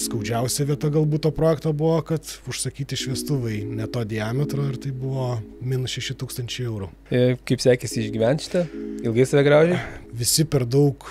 skaudžiausia vieta galbūt to projekto buvo, kad užsakyti šviestuvai ne to diametro ir tai buvo minus 6000 eurų. Kaip sekėsi išgyventi šitą? Ilgai save graužiai? Visi per daug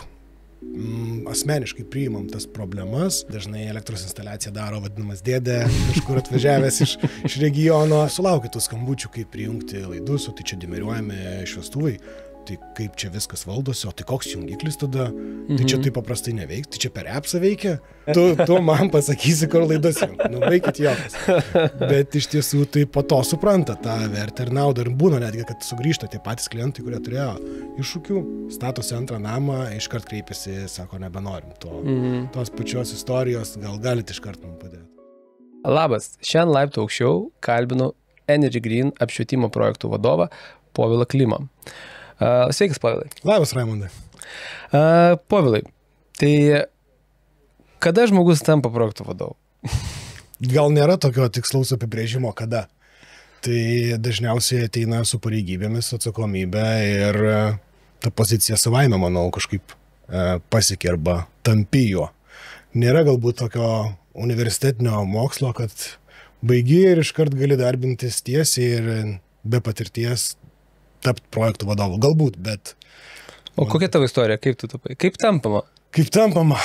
asmeniškai priimam tas problemas. Dažnai elektros instaliaciją daro vadinamas dėdė, kažkur atvažiavęs iš regiono. Sulaukia tų skambučių, kaip prijungti laidus, o tai čia dimeriuojami šviestuvai. Tai kaip čia viskas valdosi, o tai koks jungiklis tada, tai čia taip paprastai neveiks, tai čia per appsą veikia, tu man pasakysi, kur laidos jungt, vaikit jokas. Bet iš tiesų tai po to supranta tą vertę ir naudą ir būna netgi, kad sugrįžta tie patys klientai, kurie turėjo iššūkių, statosi antrą namą, iškart kreipiasi, sako, nebenorim tos pačios istorijos, gal galite iškart man padėti. Labas, šiandien laiptų aukščiau kalbinu Energy Green apšvietimo projektų vadovą Povilą Klimą. Sveikas, Povilai. Labas, Raimondai. Povilai, tai kada žmogus tampa projektų vadovu? Gal nėra tokio tikslaus apibrėžimo kada. Tai dažniausiai ateina su pareigybėmis, atsakomybė ir ta pozicija savaime, manau, kažkaip pasiekė arba tampi juo. Nėra galbūt tokio universitetinio mokslo, kad baigi ir iškart gali darbintis tiesiai ir be patirties tapti projektų vadovu. Galbūt, bet... O kokia tavo istorija? Kaip tu tapai? Kaip tampama? Kaip tampama?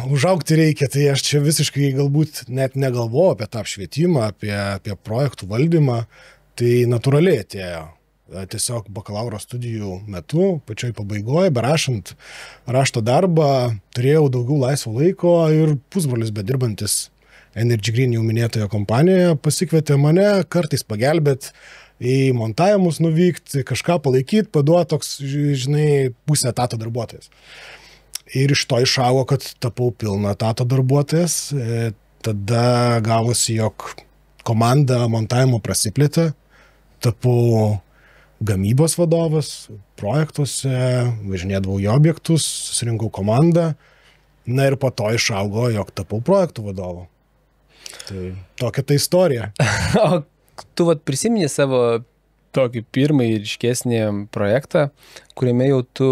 Užaugti reikia. Tai aš čia visiškai galbūt net negalvoju apie tą apšvietimą, apie projektų valdymą. Tai natūraliai atėjo. Tiesiog bakalauro studijų metu, pačioj pabaigoje, berašant rašto darbą, turėjau daugiau laisvo laiko ir pusbrolis bedirbantis Energy Green jau minėtoje kompanijoje pasikvietė mane kartais pagelbėt į montavimus nuvykti, kažką palaikyti, paduoti toks, žinai, pusę etato darbuotojas. Ir iš to išaugo, kad tapau pilną etato darbuotojas. Tada gavosi, jog komanda montavimo prasiplėtė, tapau gamybos vadovas projektuose, važinėdavau į objektus, susirinkau komandą, na ir po to išaugo, jog tapau projektų vadovu. Tai tokia ta istorija. O tu prisimeni savo tokį pirmąjį ryškesnį projektą, kuriame jau tu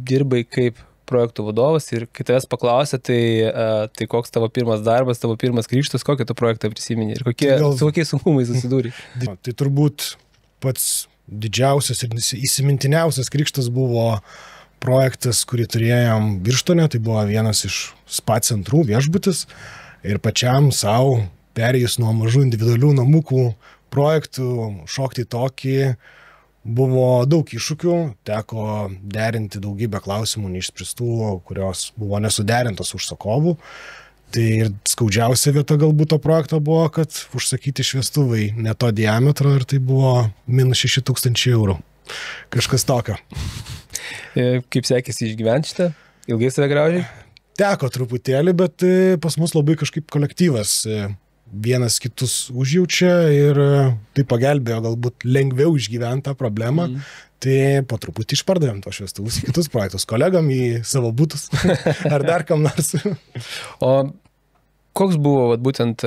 dirbai kaip projektų vadovas ir kai tavęs paklausė, tai koks tavo pirmas darbas, tavo pirmas krikštas, kokį tu projektą prisimeni ir su kokiais sunkumais susidūrei? Tai turbūt pats didžiausias ir įsimintiniausias krikštas buvo projektas, kurį turėjom Birštone, tai buvo vienas iš spa centrų viešbutis ir pačiam savo perėjus nuo mažų individualių namukų projektų, šokti tokį, buvo daug iššūkių, teko derinti daugybę klausimų neišspręstų, kurios buvo nesuderintos užsakovų. Tai ir skaudžiausia vieta galbūt to projekto buvo, kad užsakyti šviestuvai ne to diametro ir tai buvo minus 6000 eurų. Kažkas tokio. Kaip sekėsi išgyventi šitą? Ilgai save graužiai? Teko truputėlį, bet pas mus labai kažkaip kolektyvas vienas kitus užjaučia ir tai pagelbėjo galbūt lengviau išgyventi tą problemą. Tai po truputį išpardavėm to šviestuvus į kitus projektus, kolegam į savo butus ar dar kam nors. O koks buvo būtent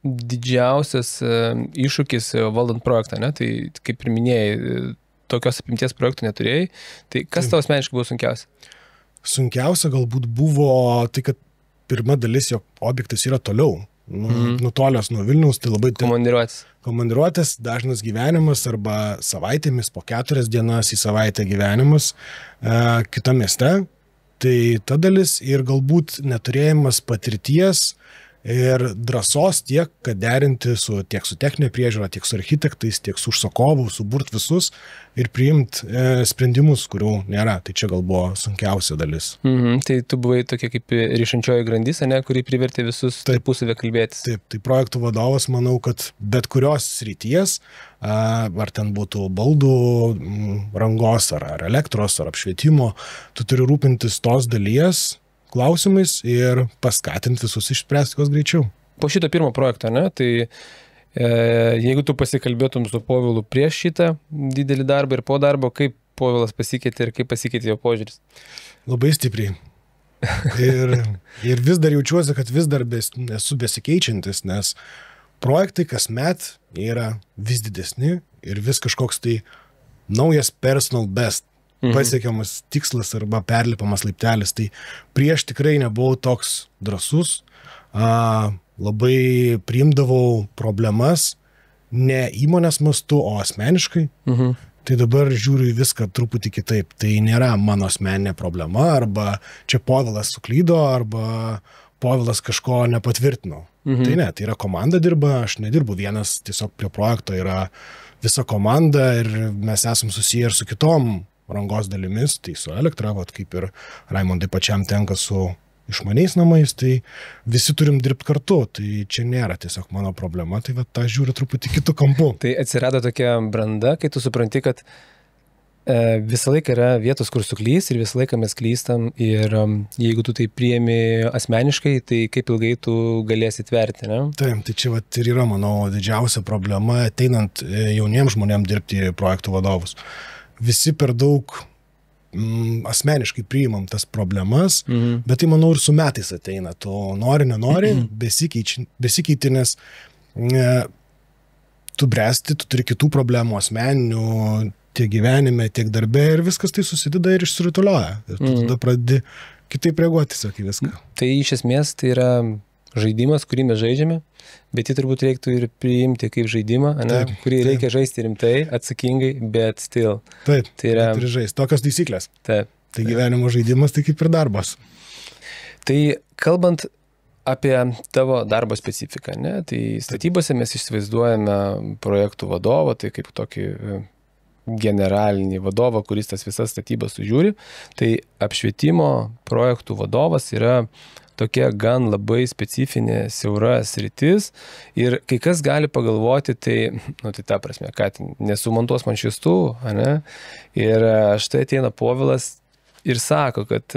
didžiausias iššūkis valdant projektą, ne? Tai kaip ir minėjai, tokios apimties projektų neturėjai. Tai kas tavo asmeniškai buvo sunkiausia? Sunkiausia galbūt buvo tai, kad pirma dalis, jog objektas yra toliau. Nutolęs nuo Vilniaus, tai labai... Komandiruotės, dažnas gyvenimas arba savaitėmis, po 4 dienas į savaitę gyvenimas kitame mieste. Tai ta dalis ir galbūt neturėjimas patirties ir drąsos tiek, kad derinti tiek su techninė priežiūra, tiek su architektais, tiek su užsakovu, suburt visus ir priimti sprendimus, kurių nėra. Tai čia gal buvo sunkiausia dalis. Tai tu buvai tokia kaip ryšančioji grandis, ne, kuri privertė visus tarpusavę kalbėtis. Taip, tai projektų vadovas, manau, kad bet kurios srities, ar ten būtų baldų rangos, ar elektros, ar apšvietimo, tu turi rūpintis tos dalies klausimais ir paskatinti visus išspręsti juos greičiau. Po šito pirmo projekto, ne, tai jeigu tu pasikalbėtum su Povilu prieš šitą didelį darbą ir po darbo, kaip Povilas pasikeitė ir kaip pasikeitė jo požiūris? Labai stipriai. Ir vis dar jaučiuosi, kad vis dar esu besikeičiantis, nes projektai kasmet yra vis didesni ir vis kažkoks tai naujas personal best. Pasiekiamas tikslas arba perlipamas laiptelis. Tai prieš tikrai nebuvau toks drąsus, labai priimdavau problemas ne įmonės mastu, o asmeniškai. Tai dabar žiūriu į viską truputį kitaip. Tai nėra mano asmeninė problema, arba čia Povilas suklydo, arba Povilas kažko nepatvirtino. Tai ne, tai yra komanda dirba, aš nedirbu vienas, tiesiog prie projekto yra visa komanda ir mes esam susiję ir su kitom rangos dalimis, tai su elektra, kaip ir Raimondai pačiam tenka su išmaniais namais, tai visi turim dirbti kartu, tai čia nėra tiesiog mano problema, tai tą žiūriu truputį kitų kampų. Tai atsirado tokia branda, kai tu supranti, kad visą laiką yra vietos, kur suklys ir visą laiką mes klystam ir jeigu tu tai priemi asmeniškai, tai kaip ilgai tu galėsi tverti, ne? Taip, tai čia ir yra, manau, didžiausia problema ateinant jauniems žmonėms dirbti projektų vadovus. Visi per daug asmeniškai priimam tas problemas, bet tai, manau, ir su metais ateina. Tu nori, nenori, besikeiti, nes tu bręsti, tu turi kitų problemų asmeninių, tiek gyvenime, tiek darbe ir viskas tai susideda ir išsirutulioja. Ir tu tada pradedi kitaip reaguoti tiesiog į viską. Tai iš esmės tai yra žaidimas, kurį mes žaidžiame, bet jį turbūt reiktų ir priimti kaip žaidimą, kurį reikia žaisti rimtai, atsakingai, bet still. Taip, tai yra žaisti. Tokios taisyklės. Taip. Tai gyvenimo žaidimas, tai kaip ir darbas. Tai kalbant apie tavo darbo specifiką, ne? Tai statybose mes įsivaizduojame projektų vadovą, tai kaip tokį generalinį vadovą, kuris tas visas statybas sužiūri. Tai apšvietimo projektų vadovas yra tokia gan labai specifinė, siaura sritis ir kai kas gali pagalvoti, tai ta prasme, kad nesumontuos man šviestuvų, ane? Ir štai ateina Povilas ir sako, kad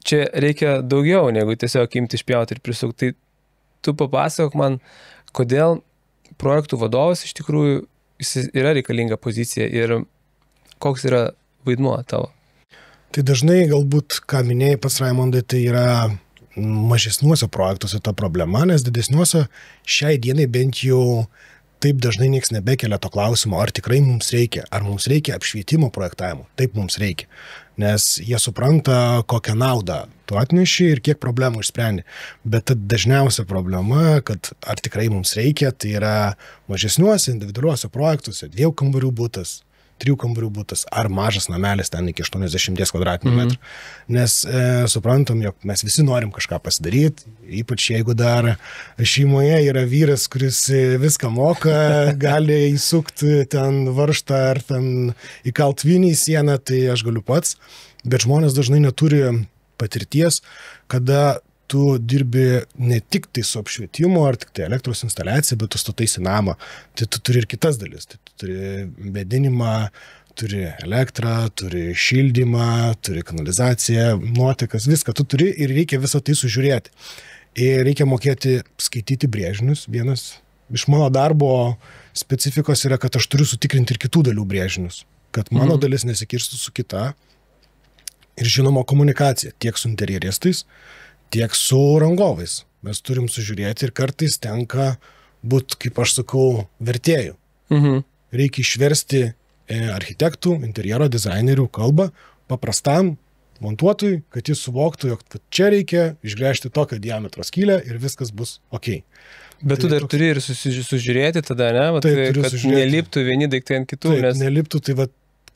čia reikia daugiau negu tiesiog imti išpjauti ir prisukti. Tai tu papasakok man, kodėl projektų vadovas iš tikrųjų yra reikalinga pozicija ir koks yra vaidmuo tavo. Tai dažnai galbūt, ką minėjai pats Raimondai, tai yra mažesniuose projektuose ta problema, nes didesniuose šiai dienai bent jau taip dažnai nieks nebekelia to klausimo, ar tikrai mums reikia, ar mums reikia apšvietimo projektavimo. Taip mums reikia, nes jie supranta, kokią naudą tu atneši ir kiek problemų išsprendi. Bet dažniausia problema, kad ar tikrai mums reikia, tai yra mažesniuose individualiuose projektuose, 2 kambarių butas, 3 kambarių butas ar mažas namelis ten iki 80 kvadratinių metrų. Nes suprantam, jog mes visi norim kažką pasidaryti, ypač jeigu dar šeimoje yra vyras, kuris viską moka, gali įsukti ten varžtą ar ten įkalt vinį į sieną, tai aš galiu pats. Bet žmonės dažnai neturi patirties, kada tu dirbi ne tik tai su apšvietimu ar tik tai elektros instaliacija, bet tu stataisi namą. Tai tu turi ir kitas dalis. Tai tu turi vėdinimą, turi elektrą, turi šildymą, turi kanalizaciją, nuotekas, viską tu turi ir reikia visą tai sužiūrėti. Ir reikia mokėti skaityti brėžinius. Vienas iš mano darbo specifikos yra, kad aš turiu sutikrinti ir kitų dalių brėžinius. Kad mano dalis nesikirstų su kita. Ir žinoma komunikacija tiek su interjeristais, tiek su rangovais. Mes turim sužiūrėti ir kartais tenka būti, kaip aš sakau, vertėjų. Reikia išversti architektų, interjero dizainerių kalbą paprastam montuotojui, kad jis suvoktų, jog čia reikia išgręžti tokio diametro skylę ir viskas bus ok. Bet tu dar turi ir sužiūrėti tada, ne? Taip, kad neliptų vieni daiktai ant kitų. Taip, neliptų, tai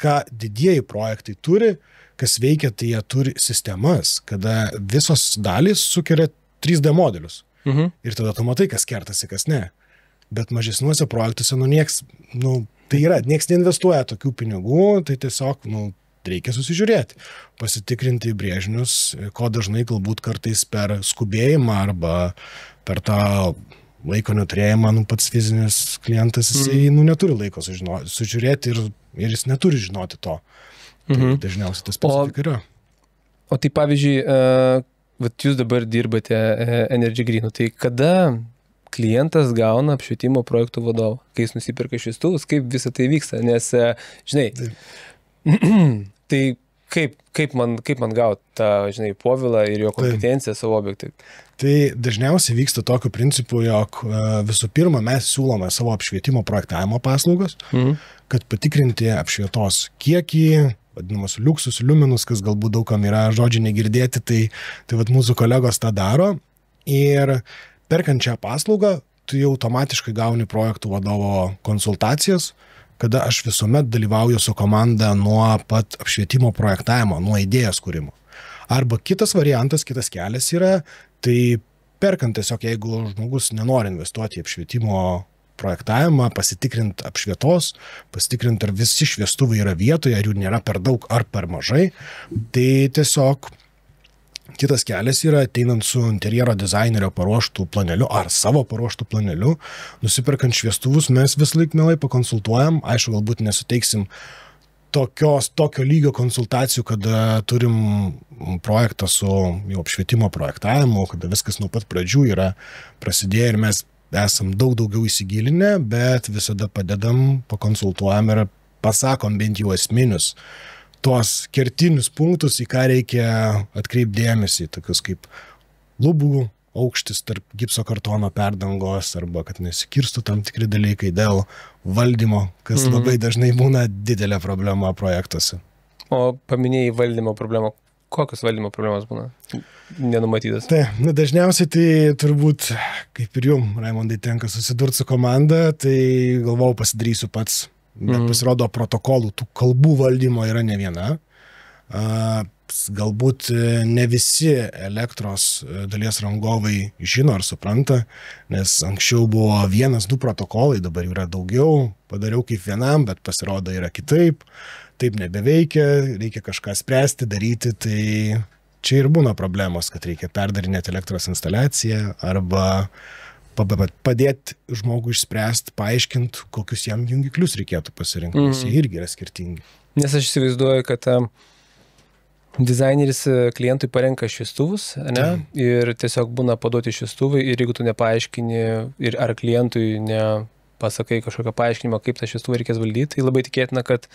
ką didieji projektai turi, kas veikia, tai jie turi sistemas, kada visos dalys sukelia 3D modelius. Ir tada tu matai, kas kertasi, kas ne. Bet mažesniuose projektuose, nieks neinvestuoja tokių pinigų, tai tiesiog, reikia susižiūrėti, pasitikrinti brėžinius, ko dažnai galbūt kartais per skubėjimą arba per tą laiko neturėjimą, pats fizinis klientas, jisai neturi laiko sužiūrėti ir jis neturi žinoti to. Tai dažniausiai tas specifika yra. O tai pavyzdžiui, jūs dabar dirbate Energy Green, tai kada klientas gauna apšvietimo projektų vadovą, kai jis nusipirka šviestuvus, kaip visą tai vyksta, nes, žinai, tai kaip man gauti tą, žinai, Povilą ir jo kompetenciją savo objektui? Tai dažniausiai vyksta tokiu principu, jog visų pirma mes siūlome savo apšvietimo projektavimo paslaugas, kad patikrinti apšvietos kiekį, vadinamas liuksus, liuminus, kas galbūt daugam yra žodžiai negirdėti, tai mūsų kolegos tą daro Ir perkant šią paslaugą, tu jau automatiškai gauni projektų vadovo konsultacijas, kada aš visuomet dalyvauju su komanda nuo pat apšvietimo projektavimo, nuo idėjos kūrimo. Arba kitas variantas, kitas kelias yra, tai perkant tiesiog, jeigu žmogus nenori investuoti į apšvietimo projektavimą, pasitikrinti apšvietos, pasitikrinti, ar visi šviestuvai yra vietoje, ar jų nėra per daug ar per mažai, tai tiesiog kitas kelias yra ateinant su interjero dizainerio paruoštų planeliu ar savo paruoštų planeliu, nusipirkant šviestuvus, mes vis laik mielai pakonsultuojam, aišku, galbūt nesuteiksim tokio lygio konsultacijų, kada turim projektą su jau apšvietimo projektavimu, kada viskas nuo pat pradžių yra prasidėję ir mes esam daug daugiau įsigilinę, bet visada padedam, pakonsultuojam ir pasakom bent jau esminius tuos kertinius punktus, į ką reikia atkreipdėmėsi, tokius kaip lubų aukštis tarp gipso kartono perdangos arba kad nesikirstų tam tikri dalykai dėl valdymo, kas labai dažnai būna didelė problema projektuose. O paminėjai valdymo problemą. Kokios valdymo problemos būna nenumatytas? Tai, dažniausiai tai turbūt, kaip ir jum, Raimondai, tenka susidurti su komanda, tai galvojau pasidarysiu pats, bet pasirodo protokolų, tų kalbų valdymo yra ne viena. Galbūt ne visi elektros dalies rangovai žino ar supranta, nes anksčiau buvo 1-2 protokolai, dabar yra daugiau, padariau kaip vienam, bet pasirodo yra kitaip, taip nebeveikia, reikia kažką spręsti, daryti, tai čia ir būna problemos, kad reikia perdarinėti elektros instaliaciją arba padėti žmogui išspręsti, paaiškinti, kokius jam jungiklius reikėtų pasirinkti, nes jie irgi yra skirtingi. Nes aš įsivaizduoju, kad dizaineris klientui parenka šviestuvus, ne? Ir tiesiog būna paduoti šviestuvai ir jeigu tu nepaaiškini ir ar klientui nepasakai kažkokio paaiškinimo, kaip tą šviestuvą reikės valdyti, tai labai tikėtina, kad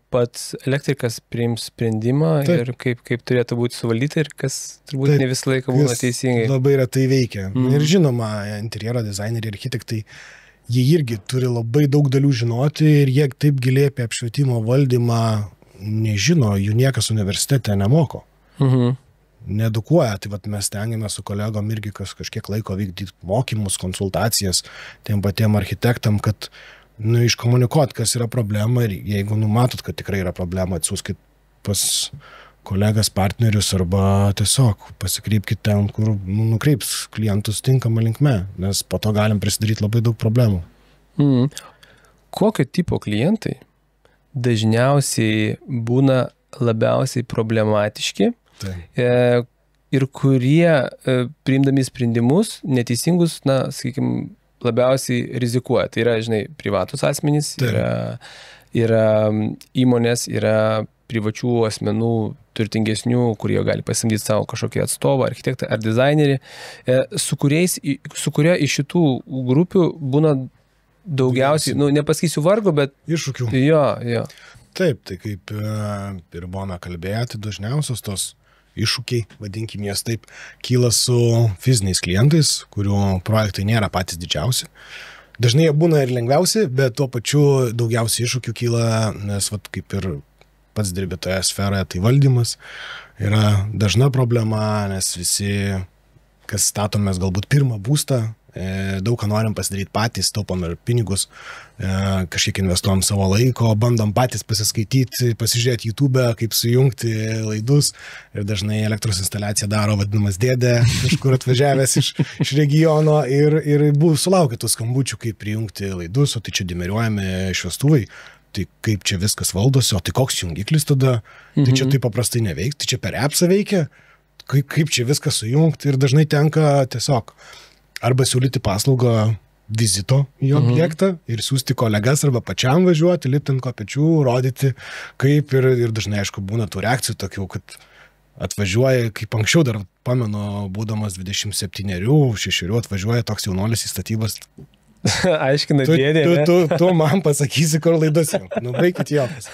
pats elektrikas priims sprendimą ir kaip turėtų būti suvaldyti ir kas turbūt ne visą laiką būna teisingai. Labai retai veikia. Ir žinoma, interjero dizaineriai ir architektai, jie irgi turi labai daug dalių žinoti ir jie taip giliai apie apšvietimo valdymą nežino, jų niekas universitete nemoko. Needukuoja, tai vat mes stengiamės su kolegom irgi kažkiek laiko vykdyti mokymus, konsultacijas tiem patiem architektam, kad iškomunikuot, kas yra problema ir jeigu numatot, kad tikrai yra problema, atsiųskit pas kolegas, partnerius arba tiesiog pasikreipkit ten, kur nukreips klientus tinkamą linkme, nes po to galim prisidaryti labai daug problemų. Kokio tipo klientai dažniausiai būna labiausiai problematiški ir kurie priimdami sprendimus neteisingus, sakykime, labiausiai rizikuoja. Tai yra, žinai, privatus asmenys, yra įmonės, yra privačių asmenų turtingesnių, kurie gali pasamdyti savo kažkokį atstovą, architektą ar dizainerį, su kuria iš šitų grupių būna daugiausiai, nepasakysiu vargo, bet iššūkių. Jo. Taip, tai kaip ir buvome kalbėję, tai dažniausios tos iššūkiai, vadinkim jas taip, kyla su fiziniais klientais, kurių projektai nėra patys didžiausi. Dažnai jie būna ir lengviausi, bet tuo pačiu daugiausiai iššūkių kyla, nes kaip ir pats dirbi toje sferoje, tai valdymas yra dažna problema, nes visi, kas statomės galbūt pirmą būstą, daug ką norim pasidaryti patys, taupom ir pinigus, kažkiek investuojam savo laiko, bandom patys pasiskaityti, pasižiūrėti YouTube, kaip sujungti laidus ir dažnai elektros instaliaciją daro vadinamas dėdė, kažkur atvažiavęs iš regiono ir sulaukia tų skambučių, kaip prijungti laidus, o tai čia dimeriuojami šviestuvai, tai kaip čia viskas valdosi, o tai koks jungiklis tada, tai čia taip paprastai neveiks, tai čia per appsą veikia, kaip čia viskas sujungti ir dažnai tenka tiesiog arba siūlyti paslaugą vizito į objektą ir siūsti kolegas arba pačiam važiuoti, lipti ant kopečių, rodyti kaip ir dažnai, aišku, būna tų reakcijų tokių, kad atvažiuoja, kaip anksčiau dar pamenu, būdamas 27-6 atvažiuoja toks jaunuolis į statybas, Aiškina dėdė. Tu man pasakysi, kur laidos jau. Nu, baikit jokas.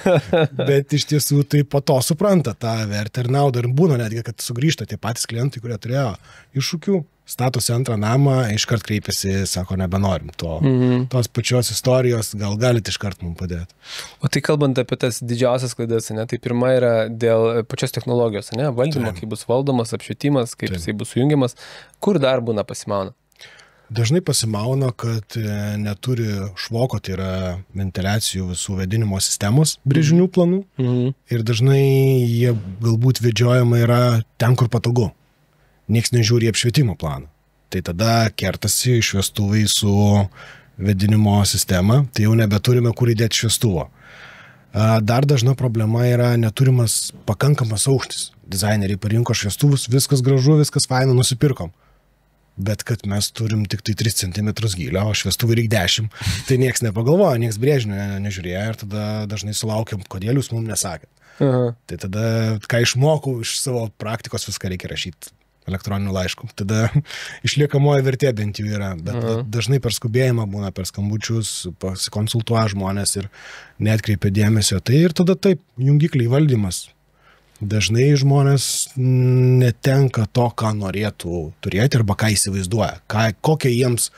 Bet iš tiesų tai po to supranta tą vertę ir naudą. Ir būna netgi, kad sugrįžta tie patys klientai, kurie turėjo iššūkių, statosi antrą namą, iškart kreipiasi, sako, nebenorim tos pačios istorijos, gal galite iškart mums padėti. O tai kalbant apie tas didžiausias klaidas, ne, tai pirma yra dėl pačios technologijos, ne, valdymo, kaip bus valdomas, apšvietimas, kaip jisai bus sujungiamas, kur dar būna pasimauna? Dažnai pasimauna, kad neturi švoko, tai yra ventiliacijų visų vėdinimo sistemos brėžinių planų ir dažnai jie galbūt vedžiojama yra ten, kur patogu. Niekas nežiūri apšvietimo planą. Tai tada kertasi šviestuvai su vėdinimo sistema, tai jau nebeturime kur įdėti šviestuvo. Dar dažna problema yra neturimas pakankamas aukštis. Dizaineriai parinko šviestuvus, viskas gražu, viskas faina, nusipirkom. Bet kad mes turim tik tai 3 cm gylio, o šviestuvai reikia 10, tai niekas nepagalvoja, niekas brėžinio nežiūrėjo ir tada dažnai sulaukiam, kodėl jūs mums nesakėt. Tai tada, ką išmokau iš savo praktikos, viską reikia rašyti elektroniniu laišku. Tada išliekamoji vertė bent jau yra, bet dažnai per skubėjimą būna, per skambučius, pasikonsultuoja žmonės ir neatkreipia dėmesio. Tai ir tada taip, jungikliai valdymas. Dažnai žmonės netenka to, ką norėtų turėti arba ką įsivaizduoja. Kokią jiems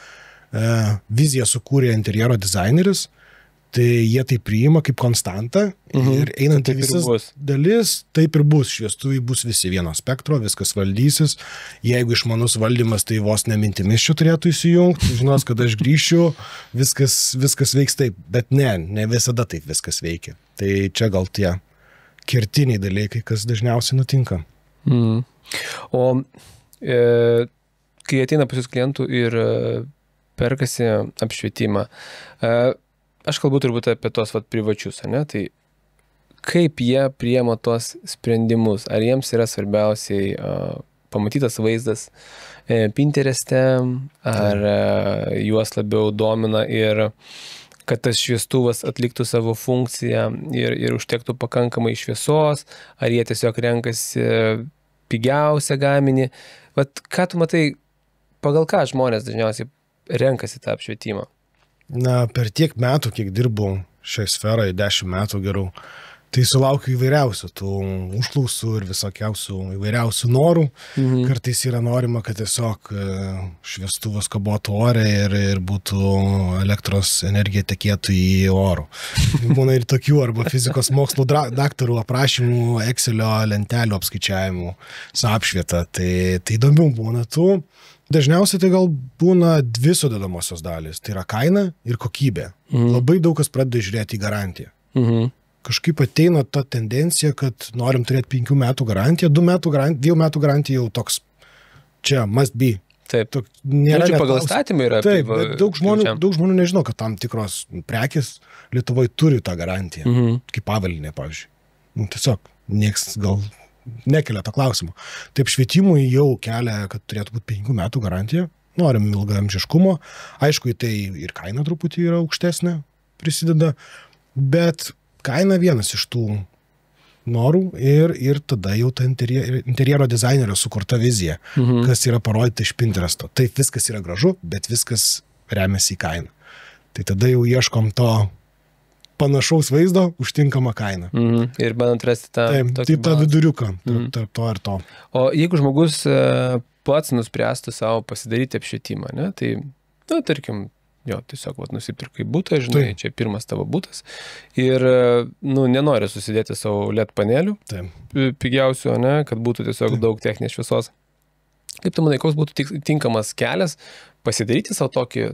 viziją sukūrė interjero dizaineris, tai jie tai priima kaip konstantą ir einant į visas dalis, taip ir bus. Šviestuvai bus visi vieno spektro, viskas valdysis. Jeigu išmanus valdymas, tai vos nemintimis čia turėtų įsijungti, žinos, kad aš grįšiu, viskas veiks taip. Bet ne visada taip viskas veikia. Tai čia gal tie kertiniai dalykai, kas dažniausiai nutinka. O kai ateina pas jūs klientų ir perkasi apšvietimą, aš kalbu turbūt apie tos privačius, ne? Tai kaip jie priema tos sprendimus? Ar jiems yra svarbiausiai pamatytas vaizdas Pintereste, ar juos labiau domina ir kad tas šviestuvas atliktų savo funkciją ir užtektų pakankamai šviesos, ar jie tiesiog renkasi pigiausią gaminį? Vat ką tu matai, pagal ką žmonės dažniausiai renkasi tą apšvietimą? Na, per tiek metų, kiek dirbau šioje sferoje, 10 metų gerų, tai sulaukiu įvairiausių tų užklausų ir visokiausių įvairiausių norų. Kartais yra norima, kad tiesiog šviestuvas kabotų ore ir būtų elektros energija tekėtų į orų. Būna ir tokių arba fizikos mokslų daktarų aprašymų, Excelio lentelių apskaičiavimų su apšvieta. Tai įdomių būna tų. Dažniausiai tai gal būna 2 sudedamosios dalis. Tai yra kaina ir kokybė. Labai daug kas pradeda žiūrėti į garantiją. Kažkaip ateina ta tendencija, kad norim turėti 5 metų garantiją, 2 metų garantija jau toks čia must be. Taip. Nėra pagal statymą yra. Taip, bet daug žmonių nežino, kad tam tikros prekės Lietuvoje turi tą garantiją. Kaip avalinė, pavyzdžiui. Tiesiog nieks gal nekelia to klausimo. Taip, švietimui jau kelia, kad turėtų būti 5 metų garantija. Norim ilgaamžiškumo. Aišku, tai ir kaina truputį yra aukštesnė, prisideda, bet kaina vienas iš tų norų ir tada jau ta interjero dizainerio sukurta vizija, kas yra parodyta iš Pinteresto. Taip, viskas yra gražu, bet viskas remiasi į kainą. Tai tada jau ieškom to panašaus vaizdo užtinkamą kainą. Ir bandant rasti tą viduriuką tarp to ir to. O jeigu žmogus pats nuspręstų savo pasidaryti apšvietimą, ne, tai, tarkim, tiesiog nusipirkai butą, žinai, čia pirmas tavo butas ir, nenori susidėti savo LED panelių, pigiausių, ne, kad būtų tiesiog daug techninės šviesos. Kaip tu manai, koks būtų tinkamas kelias pasidaryti savo tokį,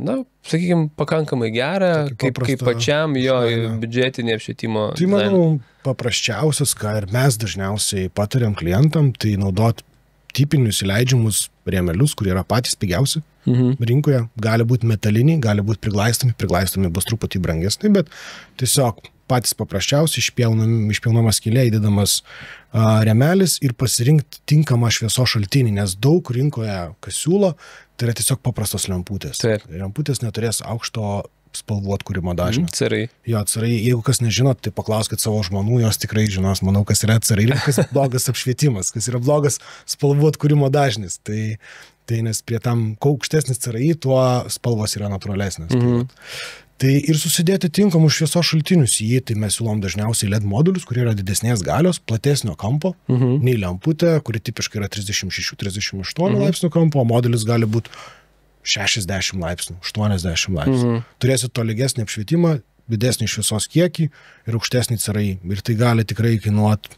sakykime, pakankamai gerą, kaip pačiam jo biudžetinį apšvietimo. Tai manau, paprasčiausias, ką ir mes dažniausiai patariam klientam, tai naudoti tipinius įleidžiamus rėmelius, kurie yra patys pigiausi rinkoje. Gali būti metaliniai, gali būti priglaistomi bus truputį brangesni, bet tiesiog patys paprasčiausiai išpjaunama skylė, įdedamas rėmelis ir pasirinkti tinkamą šviesos šaltinį, nes daug rinkoje, kas siūlo, tai yra tiesiog paprastos lemputės. Lemputės neturės aukšto spalvų atkūrimo dažnio. Carai. Jo, carai, jeigu kas nežinot, tai paklauskit savo žmonų, jos tikrai žinos, manau, kas yra carai ir kas yra blogas apšvietimas, kas yra blogas spalvų atkūrimo dažnis. Tai nes prie tam, kuo aukštesnis carai, tuo spalvos yra natūralesnės. Tai ir susidėti tinkamus šviesos šaltinius į jį, tai mes siūlom dažniausiai LED modulius, kurie yra didesnės galios, platesnio kampo, nei lemputė, kuri tipiškai yra 36-38 laipsnių kampo, o modulis gali būti 60 laipsnių, 80 laipsnių. Turėsit tolygesnį apšvietimą, didesnį šviesos kiekį ir aukštesnį carai. Ir tai gali tikrai kainuoti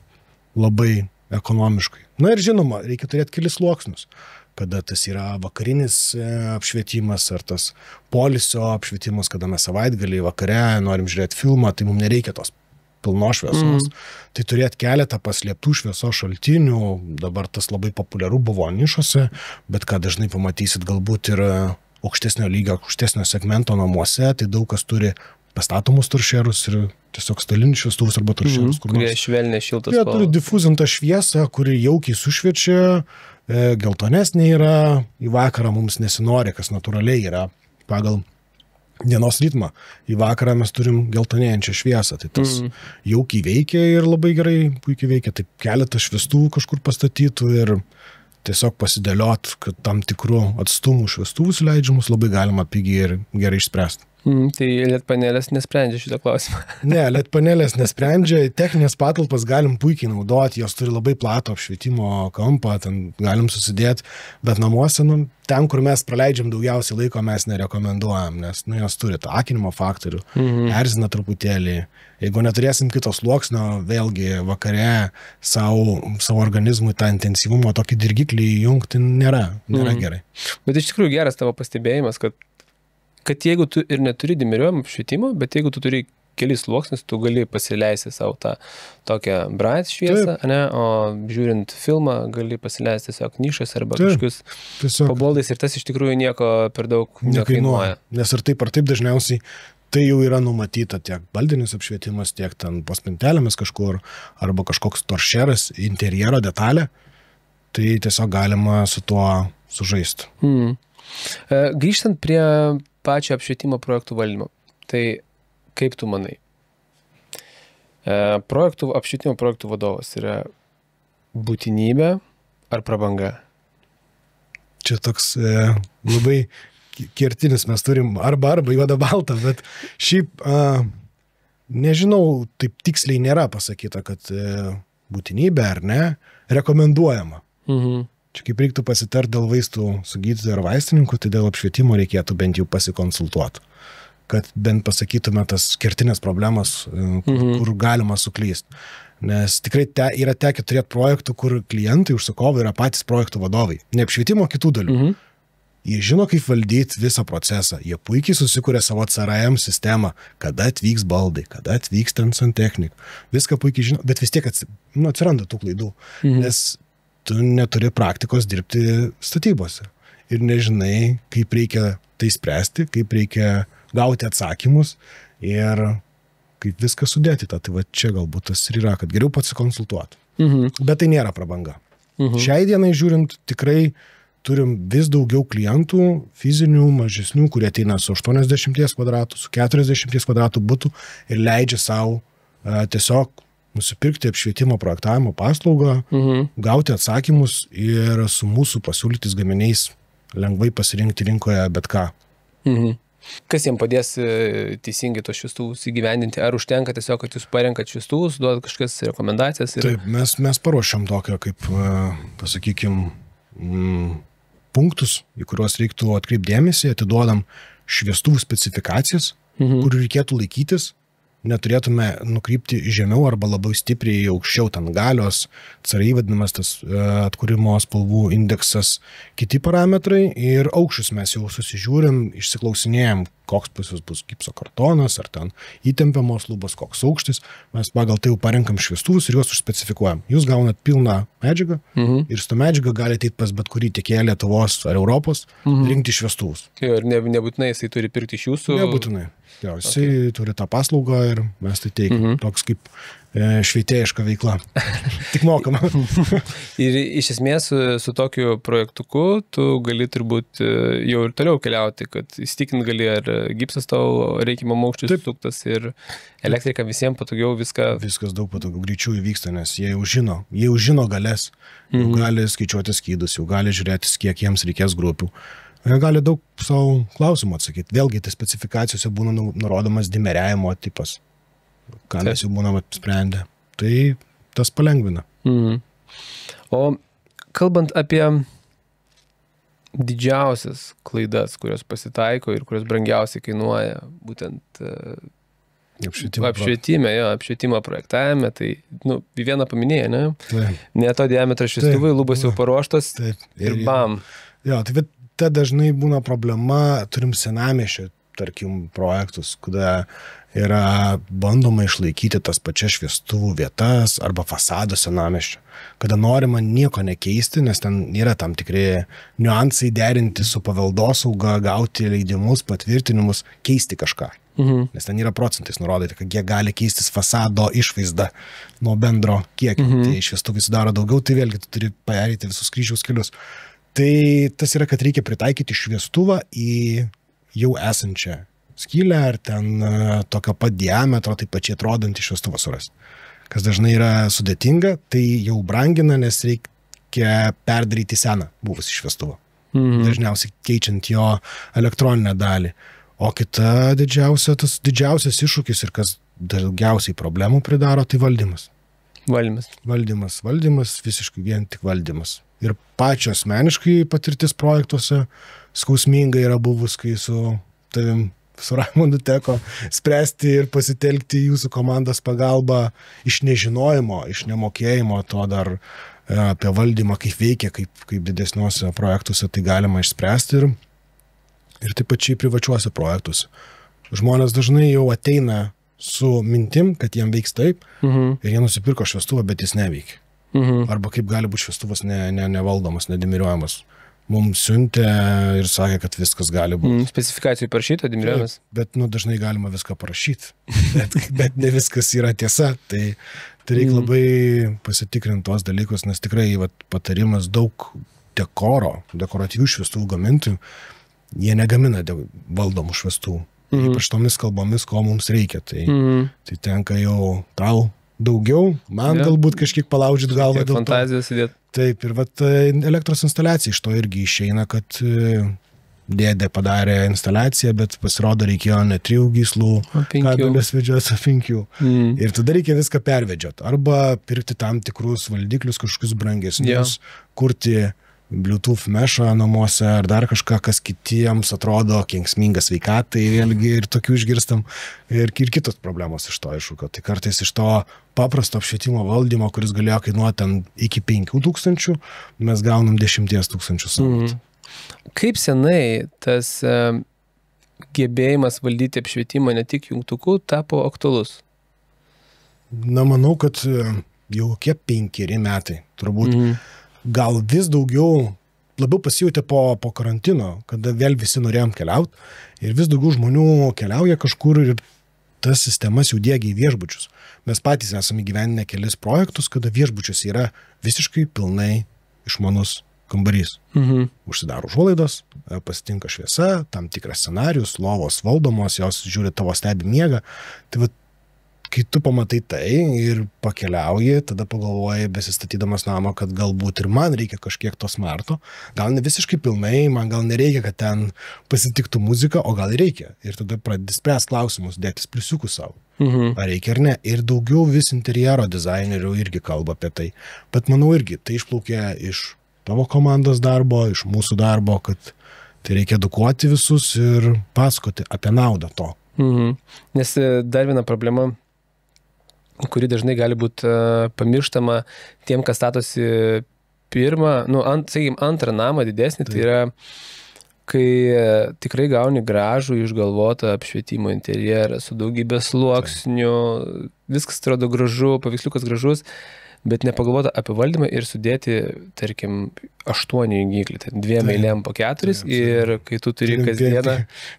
labai ekonomiškai. Na ir žinoma, reikia turėti kelis sluoksnius. Kada tas yra vakarinis apšvietimas ar tas poilsio apšvietimas, kada mes savaitgalį vakare norim žiūrėti filmą, tai mums nereikia tos pilnos šviesos. Tai turėti keletą paslėptų šviesos šaltinių, dabar tas labai populiaru buvo nišose, bet ką dažnai pamatysit galbūt ir aukštesnio lygio, aukštesnio segmento namuose, tai daug kas turi pastatomus toršerus ir tiesiog stalinius šviestuvus arba toršerus. Kurie švelnė šiltas spalvas. Jie turi difuzintą šviesą, kuri jaukiai sušviečia, geltonesnė yra, į vakarą mums nesinori, kas natūraliai yra pagal dienos ritmą. Į vakarą mes turim geltonėjančią šviesą, tai tas jaukiai veikia ir labai gerai, puikiai veikia. Tai keletą šviestuvų kažkur pastatytų ir tiesiog pasidėliot, kad tam tikrų atstumų šviestuvus leidžiamus labai galima pigiai ir gerai išspręsti. Tai LED panelės nesprendžia šitą klausimą. Ne, LED panelės nesprendžia, techninės patalpas galim puikiai naudoti, jos turi labai platų apšvietimo kampą, ten galim susidėti, bet namuose, ten, kur mes praleidžiam daugiausiai laiko, mes nerekomenduojam, nes jos turi tą akinimo faktorių, erzina truputėlį. Jeigu neturėsim kitos sluoksnio, vėlgi vakare savo organizmui tą intensyvumą, tokį dirgiklį įjungti nėra gerai. Bet iš tikrųjų geras tavo pastebėjimas, kad jeigu tu ir neturi dėmeriuojamą apšvietimo, bet jeigu tu turi kelis sluoksnius, tu gali pasileisti savo tą tokią bright šviesą, o žiūrint filmą gali pasileisti tiesiog nišas arba kažkokius pabaldais ir tas iš tikrųjų nieko per daug nekainuoja. Nes ir taip dažniausiai tai jau yra numatyta tiek baldinis apšvietimas, tiek ten po spintelėmis kažkur, arba kažkoks toršeras, interjero detalė, tai tiesiog galima su tuo sužaisti. Grįžtant prie pačio apšvietimo projektų valdymo, tai kaip tu manai? Apšvietimo projektų vadovas yra būtinybė ar prabanga? Čia toks labai kertinis, mes turim arba juoda balta, bet šiaip nežinau, taip tiksliai nėra pasakyta, kad būtinybė ar ne, rekomenduojama. Čia kaip reiktų pasitarti dėl vaistų su gydytoju ar vaistininku, tai dėl apšvietimo reikėtų bent jau pasikonsultuoti, kad bent pasakytume tas kertinės problemas, kur galima suklysti. Nes tikrai yra tekę turėti projektų, kur klientai, užsakovai yra patys projektų vadovai, ne apšvietimo kitų dalių. Jie žino, kaip valdyti visą procesą, jie puikiai susikūrė savo CRM sistemą, kada atvyks baldai, kada atvyks ten santechnik, viską puikiai žino, bet vis tiek atsiranda tų klaidų, nes tu neturi praktikos dirbti statybose ir nežinai, kaip reikia tai spręsti, kaip reikia gauti atsakymus ir kaip viską sudėti. Tai va čia galbūt tas ir yra, kad geriau pasikonsultuoti. Bet tai nėra prabanga. Šiai dienai žiūrint, tikrai turim vis daugiau klientų, fizinių, mažesnių, kurie ateina su 80 kvadratų, su 40 kvadratų butų ir leidžia savo tiesiog nusipirkti apšvietimo projektavimo paslaugą, gauti atsakymus ir su mūsų pasiūlytis gaminiais lengvai pasirinkti rinkoje bet ką. Kas jiems padės teisingai tos šviestuvus įgyvendinti? Ar užtenka tiesiog, kad jūs parenkat šviestuvus, duodat kažkokias rekomendacijas? Taip, mes paruošiam tokią, kaip, pasakykim, punktus, į kuriuos reiktų atkreipti dėmesį, atiduodam šviestuvų specifikacijas, kurių reikėtų laikytis, neturėtume nukrypti žemiau arba labai stipriai aukščiau, ten galios, CRI vadinamas tas atkūrimo spalvų indeksas, kiti parametrai ir aukščius mes jau susižiūrim, išsiklausinėjom, koks pas jūs bus gipso kartonas, ar ten įtempiamos lubos, koks aukštis, mes pagal tai jau parenkam šviestuvus ir juos užspecifikuojam. Jūs gaunat pilną medžiagą ir su to medžiagą galite eiti pas bet kurį tiekėją Lietuvos ar Europos rinkti šviestuvus. Ir nebūtinai jisai turi pirkti iš jūsų? Nebūtinai. Jo, jisai turi tą paslaugą ir mes tai teikiam. Toks kaip švietėjiška veikla. Tik mokama. Ir iš esmės su tokiu projektuku tu gali turbūt jau ir toliau keliauti, kad įstikint gali, ar gipsas tau reikiamą aukštį susuktas ir elektrika visiems patogiau viską. Viskas daug patogiau, greičiau įvyksta, nes jie jau žino galės, jau gali skaičiuoti skydus, jau gali žiūrėti, kiek jiems reikės grupių. Jie gali daug savo klausimų atsakyti. Vėlgi, tai specifikacijose būna nurodomas dimeriavimo tipas. Ką mes jau būnam apsprendę. Tai tas palengvina. O kalbant apie didžiausias klaidas, kurios pasitaiko ir kurios brangiausiai kainuoja, būtent apšvietimo projektavime, tai vieną paminėjai, ne? Taip. Ne to diametro šviestuvai, lubos jau paruoštos ir bam. Jo, tai ta dažnai būna problema, turim senamiesčio, tarkim, projektus, kada yra bandoma išlaikyti tas pačias šviestuvų vietas arba fasado senamiesčio, kada norima nieko nekeisti, nes ten yra tam tikri niuansai derinti su paveldosauga, gauti leidimus, patvirtinimus, keisti kažką. Nes ten yra procentais nurodyti, kad jie gali keistis fasado išvaizda nuo bendro kiekio. Tai šviestuvai sudaro daugiau, tai vėlgi tu turi paeiti visus kryžiaus kelius. Tai tas yra, kad reikia pritaikyti šviestuvą į jau esančią skylę ar ten tokio pat diametro, taip pačiai atrodantį šviestuvą surasti. Kas dažnai yra sudėtinga, tai jau brangina, nes reikia perdaryti seną buvusį šviestuvą. Dažniausiai keičiant jo elektroninę dalį. O kita tas didžiausias iššūkis ir kas daugiausiai problemų pridaro, tai valdymas. Valdymas, visiškai vien tik valdymas. Ir pačio asmeniškai patirtis projektuose skausmingai yra buvus, kai su tavim, su Raimondu teko spręsti ir pasitelkti jūsų komandos pagalbą iš nežinojimo, iš nemokėjimo to dar apie valdymą, kaip veikia, kaip didesniuose projektuose tai galima išspręsti ir taip pačiai privačiuose projektuose. Žmonės dažnai jau ateina su mintim, kad jiem veiks taip ir jie nusipirko šviestuvą, bet jis neveikia. Arba kaip gali būti šviestuvas nevaldomas, nedimiriuojamas. Mums siuntė ir sakė, kad viskas gali būti. Specifikacijų parašyta, dimiriuojamas? Bet dažnai galima viską parašyti, bet ne viskas yra tiesa. Tai reikia labai pasitikrinti tos dalykus, nes tikrai patarimas daug dekoratyvių šviestuvų gamintojų, jie negamina valdomų šviestuvų. Ypač tomis kalbomis, ko mums reikia. Tai tenka jau tau daugiau, man galbūt kažkiek palaužyti galvą dėl to. Fantazijos įdėti. Taip, ir elektros instaliacija iš to irgi išeina, kad dėdė padarė instaliaciją, bet pasirodo reikėjo ne 3 gyslų, kabelės vedžios, o 5. Ir tada reikia viską pervedžioti. Arba pirkti tam tikrus valdiklius, kažkokius brangesnius, kurti Bluetooth mešą namuose ar dar kažką, kas kitiems atrodo kenksminga sveikatai, vėlgi ir tokių išgirstam ir kitos problemos iš to iššūkio. Tai kartais iš to paprasto apšvietimo valdymo, kuris galėjo kainuoti ten iki 5,000, mes gaunam 10,000 sąnaudų. Kaip senai tas gebėjimas valdyti apšvietimą ne tik jungtuku tapo aktualus? Manau, kad jau kokie 5 metai turbūt. Gal vis labiau pasijutė po karantino, kada vėl visi norėjom keliauti ir vis daugiau žmonių keliauja kažkur ir tas sistemas jau diegia į viešbučius. Mes patys esame įgyvendinę kelis projektus, kada viešbučiuose yra visiškai pilnai išmanus kambarys. Užsidaro užuolaidos, pasitinka šviesa, tam tikras scenarius, lovos valdomos, jos žiūri tavo stebi miegą. Tai kai tu pamatai tai ir pakeliauji, tada pagalvoji, besistatydamas namą, kad galbūt ir man reikia kažkiek to smarto, gal ne visiškai pilnai, man gal nereikia, kad ten pasitiktų muzika, o gal reikia. Ir tada pradedi spręsti klausimus, dėtis pliusiukus savo. Ar reikia ar ne. Ir daugiau vis interjero dizainerių irgi kalba apie tai. Bet manau irgi, tai išplaukia iš tavo komandos darbo, iš mūsų darbo, kad tai reikia edukuoti visus ir pasakoti apie naudą to. Nes dar viena problema, kuri dažnai gali būti pamirštama tiem, kas statosi pirmą, antrą namą didesnį, tai yra, kai tikrai gauni gražų, išgalvotą apšvietimo interjerą su daugybė sluoksnių, viskas atrodo gražu, paveiksliukas gražus, bet nepagalvota apie valdymą ir sudėti, tarkim, 8 jungikliai, tai 2 eilėm po 4 ir kai tu turi kasdieną...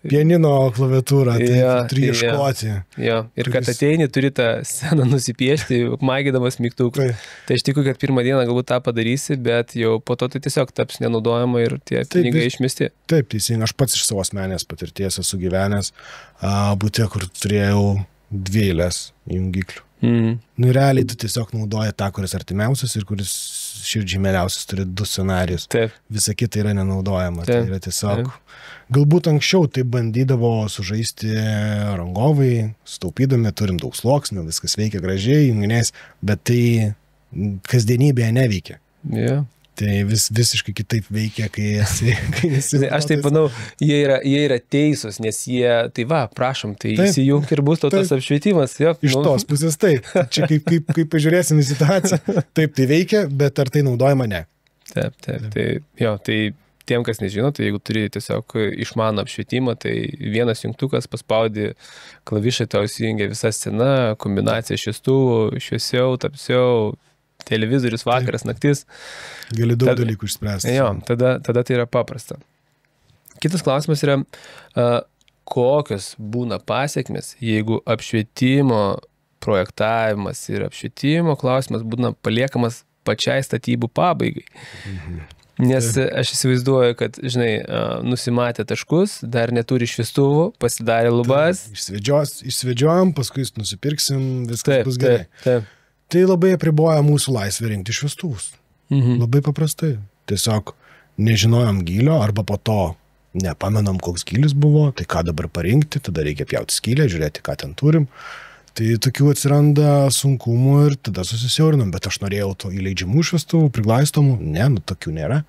Pianino klaviatūrą, tai turi ieškoti. Jo, ir kad ateini, turi tą sceną nusipiešti, maigydamas mygtuką. Tai aš tikiu, kad pirmą dieną galbūt tą padarysi, bet jau po to tai tiesiog taps nenaudojama ir tie pinigai išmesti. Taip, teisingai, aš pats iš savo asmenės patirties esu gyvenęs bute, kur turėjau 2 eilės jungiklių. Nu, realiai tu tiesiog naudoji tą, kuris artimiausias ir kuris širdžiai mieliausias, turi 2 scenarius. Taip. Visa kita yra nenaudojama. Taip. Tai yra tiesiog... Galbūt anksčiau tai bandydavo sužaisti rangovai, staupydami, turim daug sluoksnių, viskas veikia gražiai, junginiais, bet tai kasdienybėje neveikia. Yeah. Tai visiškai kitaip veikia, kai esi... Aš taip manau, jie yra teisūs, nes jie, tai va, prašom, tai įsijung ir bus tas apšvietimas. Jo, iš tos pusės taip. Čia kaip pažiūrėsim į situaciją, taip tai veikia, bet ar tai naudojama, ne. Taip. Tai tiem, kas nežino, tai jeigu turi tiesiog išmaną apšvietimą, tai vienas jungtukas paspaudi klavišai, tau įsijungia visa scena, kombinacija šviestuvų, šviesiau, tamsiau, televizorius, vakaras, naktis. Gali daug dalykų išspręsti. Jo, tada tai yra paprasta. Kitas klausimas yra, kokios būna pasiekmes, jeigu apšvietimo projektavimas ir apšvietimo klausimas būna paliekamas pačiai statybų pabaigai. Nes aš įsivaizduoju, kad, žinai, nusimatė taškus, dar neturi šviestuvų, pasidarė lubas. Išsvedžiojam, paskui nusipirksim, viskas bus gerai. Taip. Tai labai apriboja mūsų laisvę rinkti šviestuvus. Labai paprastai. Tiesiog nežinojom gylio arba po to nepamenam, koks gylis buvo, tai ką dabar parinkti, tada reikia pjauti skylę, žiūrėti, ką ten turim. Tai tokių atsiranda sunkumų ir tada susisiaurinam, bet aš norėjau to įleidžiamų šviestuvų, priglaistomų, tokių nėra.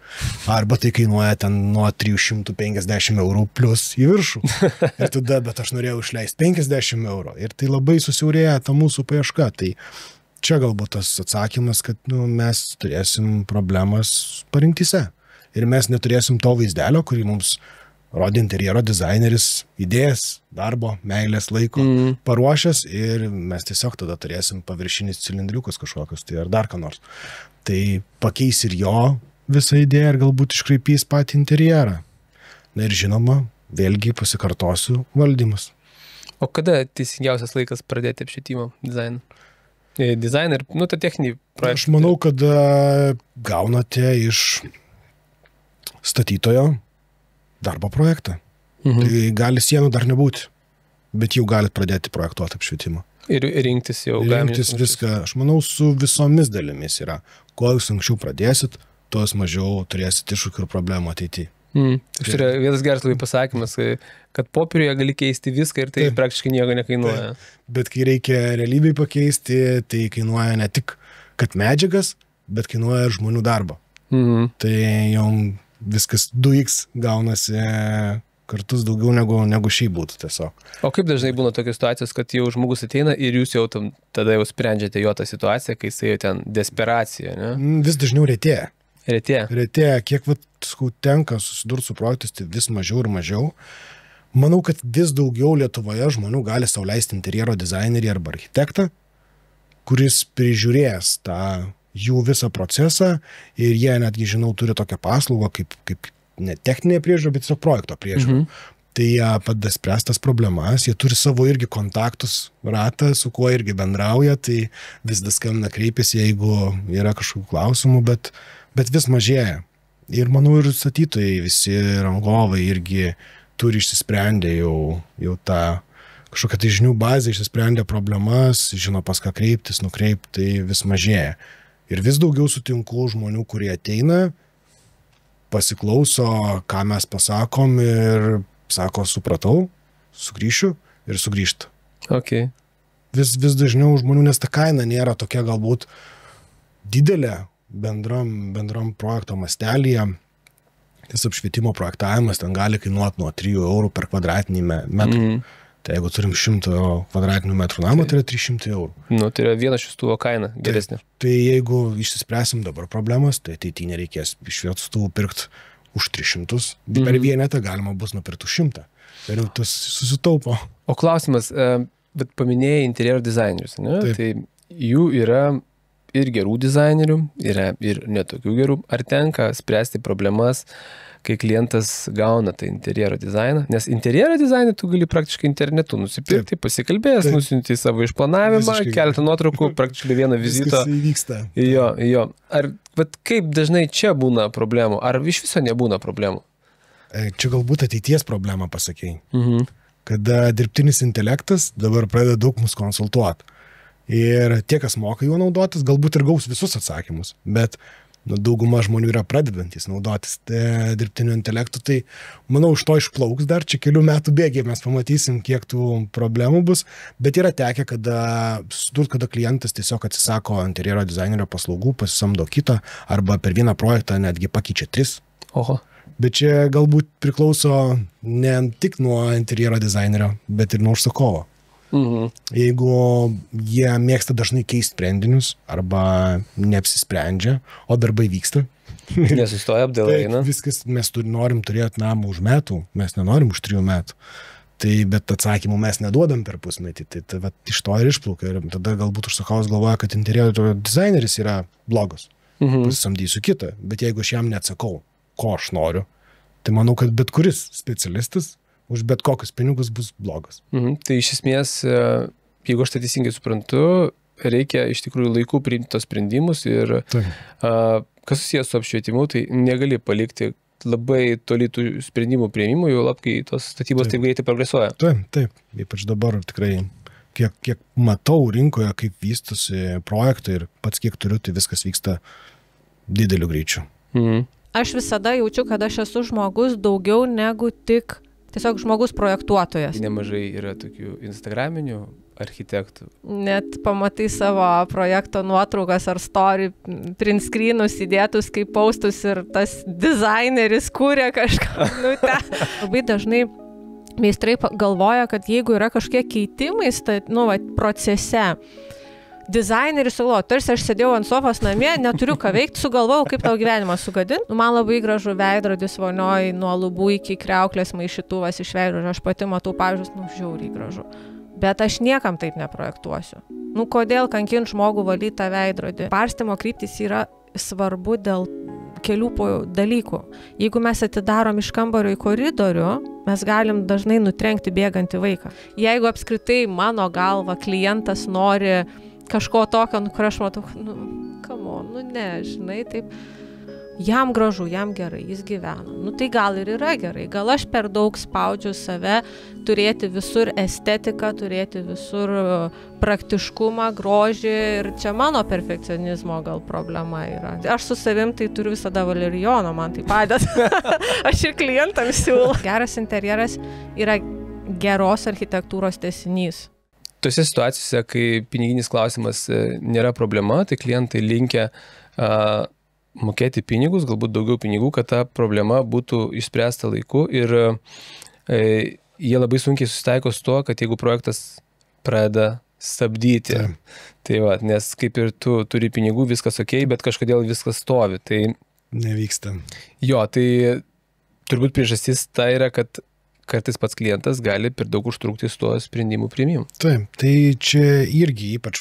Arba tai kainuoja ten nuo 350 eurų plus į viršų. Ir tada, bet aš norėjau išleisti 50 eurų. Ir tai labai susiaurėja ta mūsų paieška. Tai čia galbūt tas atsakymas, kad mes turėsim problemas parinktyse. Ir mes neturėsim to vaizdelio, kurį mums rodė interjero dizaineris, idėjas, darbo, meilės, laiko paruošęs ir mes tiesiog tada turėsim paviršinis cilindriukus kažkokius, tai ar dar ką nors. Tai pakeis ir jo visą idėją ir galbūt iškraipys patį interjerą. Na ir žinoma, vėlgi pasikartosiu, valdymas. O kada teisingiausias laikas pradėti apšvietimo dizainą? Dizainą ir, tą techninį projektą. Aš manau, kad gaunate iš statytojo darbo projektą. Tai gali sienų dar nebūti, bet jau galit pradėti projektuoti apšvietimą. Ir rinktis jau. Rinktis viską, aš manau, su visomis dalimis yra. Kuo jūs anksčiau pradėsit, tuo mažiau turėsit iššūkių ir problemų ateityje. Tai yra vienas geras labai pasakymas, kad popieriuje gali keisti viską ir tai praktiškai nieko nekainuoja. Bet kai reikia realybėj pakeisti, tai kainuoja ne tik, kad medžiagas, bet kainuoja ir žmonių darbą. Tai jau viskas 2x gaunasi kartus daugiau negu šiaip būtų tiesiog. O kaip dažnai būna tokios situacijos, kad jau žmogus ateina ir jūs jau tada jau sprendžiate jo tą situaciją, kai jisai jau ten desperacija, ne? Vis dažniau retėja. Retėja. Kiek tenka susidurti su projektais, tai vis mažiau ir mažiau. Manau, kad vis daugiau Lietuvoje žmonių gali sau leisti interjero dizainerį arba architektą, kuris prižiūrės tą jų visą procesą ir jie netgi, žinau, turi tokią paslaugą kaip ne techninė priežiūra, bet tiesiog projekto priežiūra. Tai jie padeda spręsti tas problemas, jie turi savo irgi kontaktus ratą, su kuo irgi bendrauja, tai vis skambina, kreipiasi, jeigu yra kažkokių klausimų, bet vis mažėja. Ir manau, ir statytojai, visi rangovai irgi turi išsisprendę jau tą kažkokią tai žinių bazę, išsisprendę problemas, žino pas ką kreiptis, nukreipti, tai vis mažėja. Ir vis daugiau sutinku žmonių, kurie ateina, pasiklauso, ką mes pasakom ir sako, supratau, sugrįšiu ir sugrįžta. Okay. Vis dažniau žmonių, nes ta kaina nėra tokia galbūt didelė bendram projekto mastelyje. Tas apšvietimo projektavimas ten gali kainuoti nuo 3 eurų per kvadratinį metrą. Tai jeigu turim 100 kvadratinių metrų namą, tai yra 300 eurų. Tai yra vieno šviestuvo kaina geresnė. Tai jeigu išsispręsim dabar problemas, tai ateityje nereikės šviestuvų pirkti už 300, per vienetą galima bus nupirkti už 100. Ir tas susitaupo. O klausimas, bet paminėjai interjero dizainerius, ne? Tai jų yra ir gerų dizainerių, yra ir netokių gerų. Ar tenka spręsti problemas, kai klientas gauna tą interjero dizainą? Nes interjero dizainą tu gali praktiškai internetu nusipirkti, pasikalbėjęs, nusiunti savo išplanavimą, keletą nuotraukų, praktiškai vieną vizitą. Viskas įvyksta. Jo. Ar kaip dažnai čia būna problemų? Ar iš viso nebūna problemų? Čia galbūt ateities problemą pasakėjai. Kada dirbtinis intelektas dabar pradeda daug mus konsultuoti. Ir tie, kas moka juo naudotis, galbūt ir gaus visus atsakymus, bet dauguma žmonių yra pradedantis naudotis dirbtiniu intelektu, tai manau, iš to išplauks dar, čia kelių metų bėgiai mes pamatysim, kiek tų problemų bus, bet yra tekę, kada klientas tiesiog atsisako interjero dizainerio paslaugų, pasisamdo kitą, arba per vieną projektą netgi pakeičia 3. Oho. Bet čia galbūt priklauso ne tik nuo interjero dizainerio, bet ir nuo užsakovo. Jeigu jie mėgsta dažnai keisti sprendinius arba neapsisprendžia, o darbai vyksta. Nesustoja apdėlai, tai viskas, mes norim turėti namą už metų, mes nenorim už 3 metų. Tai bet atsakymų mes neduodam per pusmetį, tai vat, iš to ir išplaukia. Ir tada galbūt užsakovas galvoja, kad interjero dizaineris yra blogas. Pasisamdysiu kitą, bet jeigu aš jam neatsakau, ko aš noriu, tai manau, kad bet kuris specialistas už bet kokius pinigus bus blogas. Tai iš esmės, jeigu aš tai teisingai suprantu, reikia iš tikrųjų laiku priimti tos sprendimus ir kas susijęs su apšvietimu, tai negali palikti labai toli tų sprendimų priėmimų, jau kai tos statybos taip greitai progresuoja. Taip. Ypač dabar tikrai, kiek matau rinkoje, kaip vystosi projektai ir pats kiek turiu, tai viskas vyksta dideliu greičiu. Aš visada jaučiu, kad aš esu žmogus daugiau negu tik tiesiog žmogus projektuotojas. Nemažai yra tokių instagraminių architektų. Net pamatai savo projekto nuotraukas ar story, print screenus įdėtus kaip postus ir tas dizaineris kūrė kažką. Labai dažnai meistrai galvoja, kad jeigu yra kažkokie keitimai procese, dizaineris sugalvojo, tarsi aš sėdėjau ant sofos namie, neturiu ką veikti, sugalvojau, kaip tau gyvenimą sugadinti. Man labai gražu veidrodis vonioj, nuo lubų iki kriauklės maišytuvas iš veidrodžio. Aš pati matau pavyzdžius, žiauriai gražu. Bet aš niekam taip neprojektuosiu. Kodėl kankint žmogų valyti tą veidrodį? Barstymo kryptis yra svarbu dėl kelių dalykų. Jeigu mes atidarom iš kambario į koridorių, mes galim dažnai nutrenkti bėgantį vaiką. Jeigu apskritai mano galva klientas nori kažko tokio, kur aš matau, žinai, taip, jam gražu, jam gerai, jis gyvena. Tai gal ir yra gerai, gal aš per daug spaudžiu save, turėti visur estetiką, turėti visur praktiškumą, grožį ir čia mano perfekcionizmo gal problema yra. Aš su savim tai turiu visada valerijono, man tai padeda. Aš ir klientams siūlau. Geras interjeras yra geros architektūros tęsinys. Tose situacijose, kai piniginis klausimas nėra problema, tai klientai linkę mokėti pinigus, galbūt daugiau pinigų, kad ta problema būtų išspręsta laiku ir jie labai sunkiai susitaiko su tuo, kad jeigu projektas pradeda stabdyti, tai nes kaip ir tu turi pinigų, viskas ok, bet kažkodėl viskas stovi, tai nevyksta. Jo, tai turbūt priežastis tai yra, kad kartais pats klientas gali per daug užtrukti su tuo sprendimų priėmimu. Taip, tai čia irgi ypač,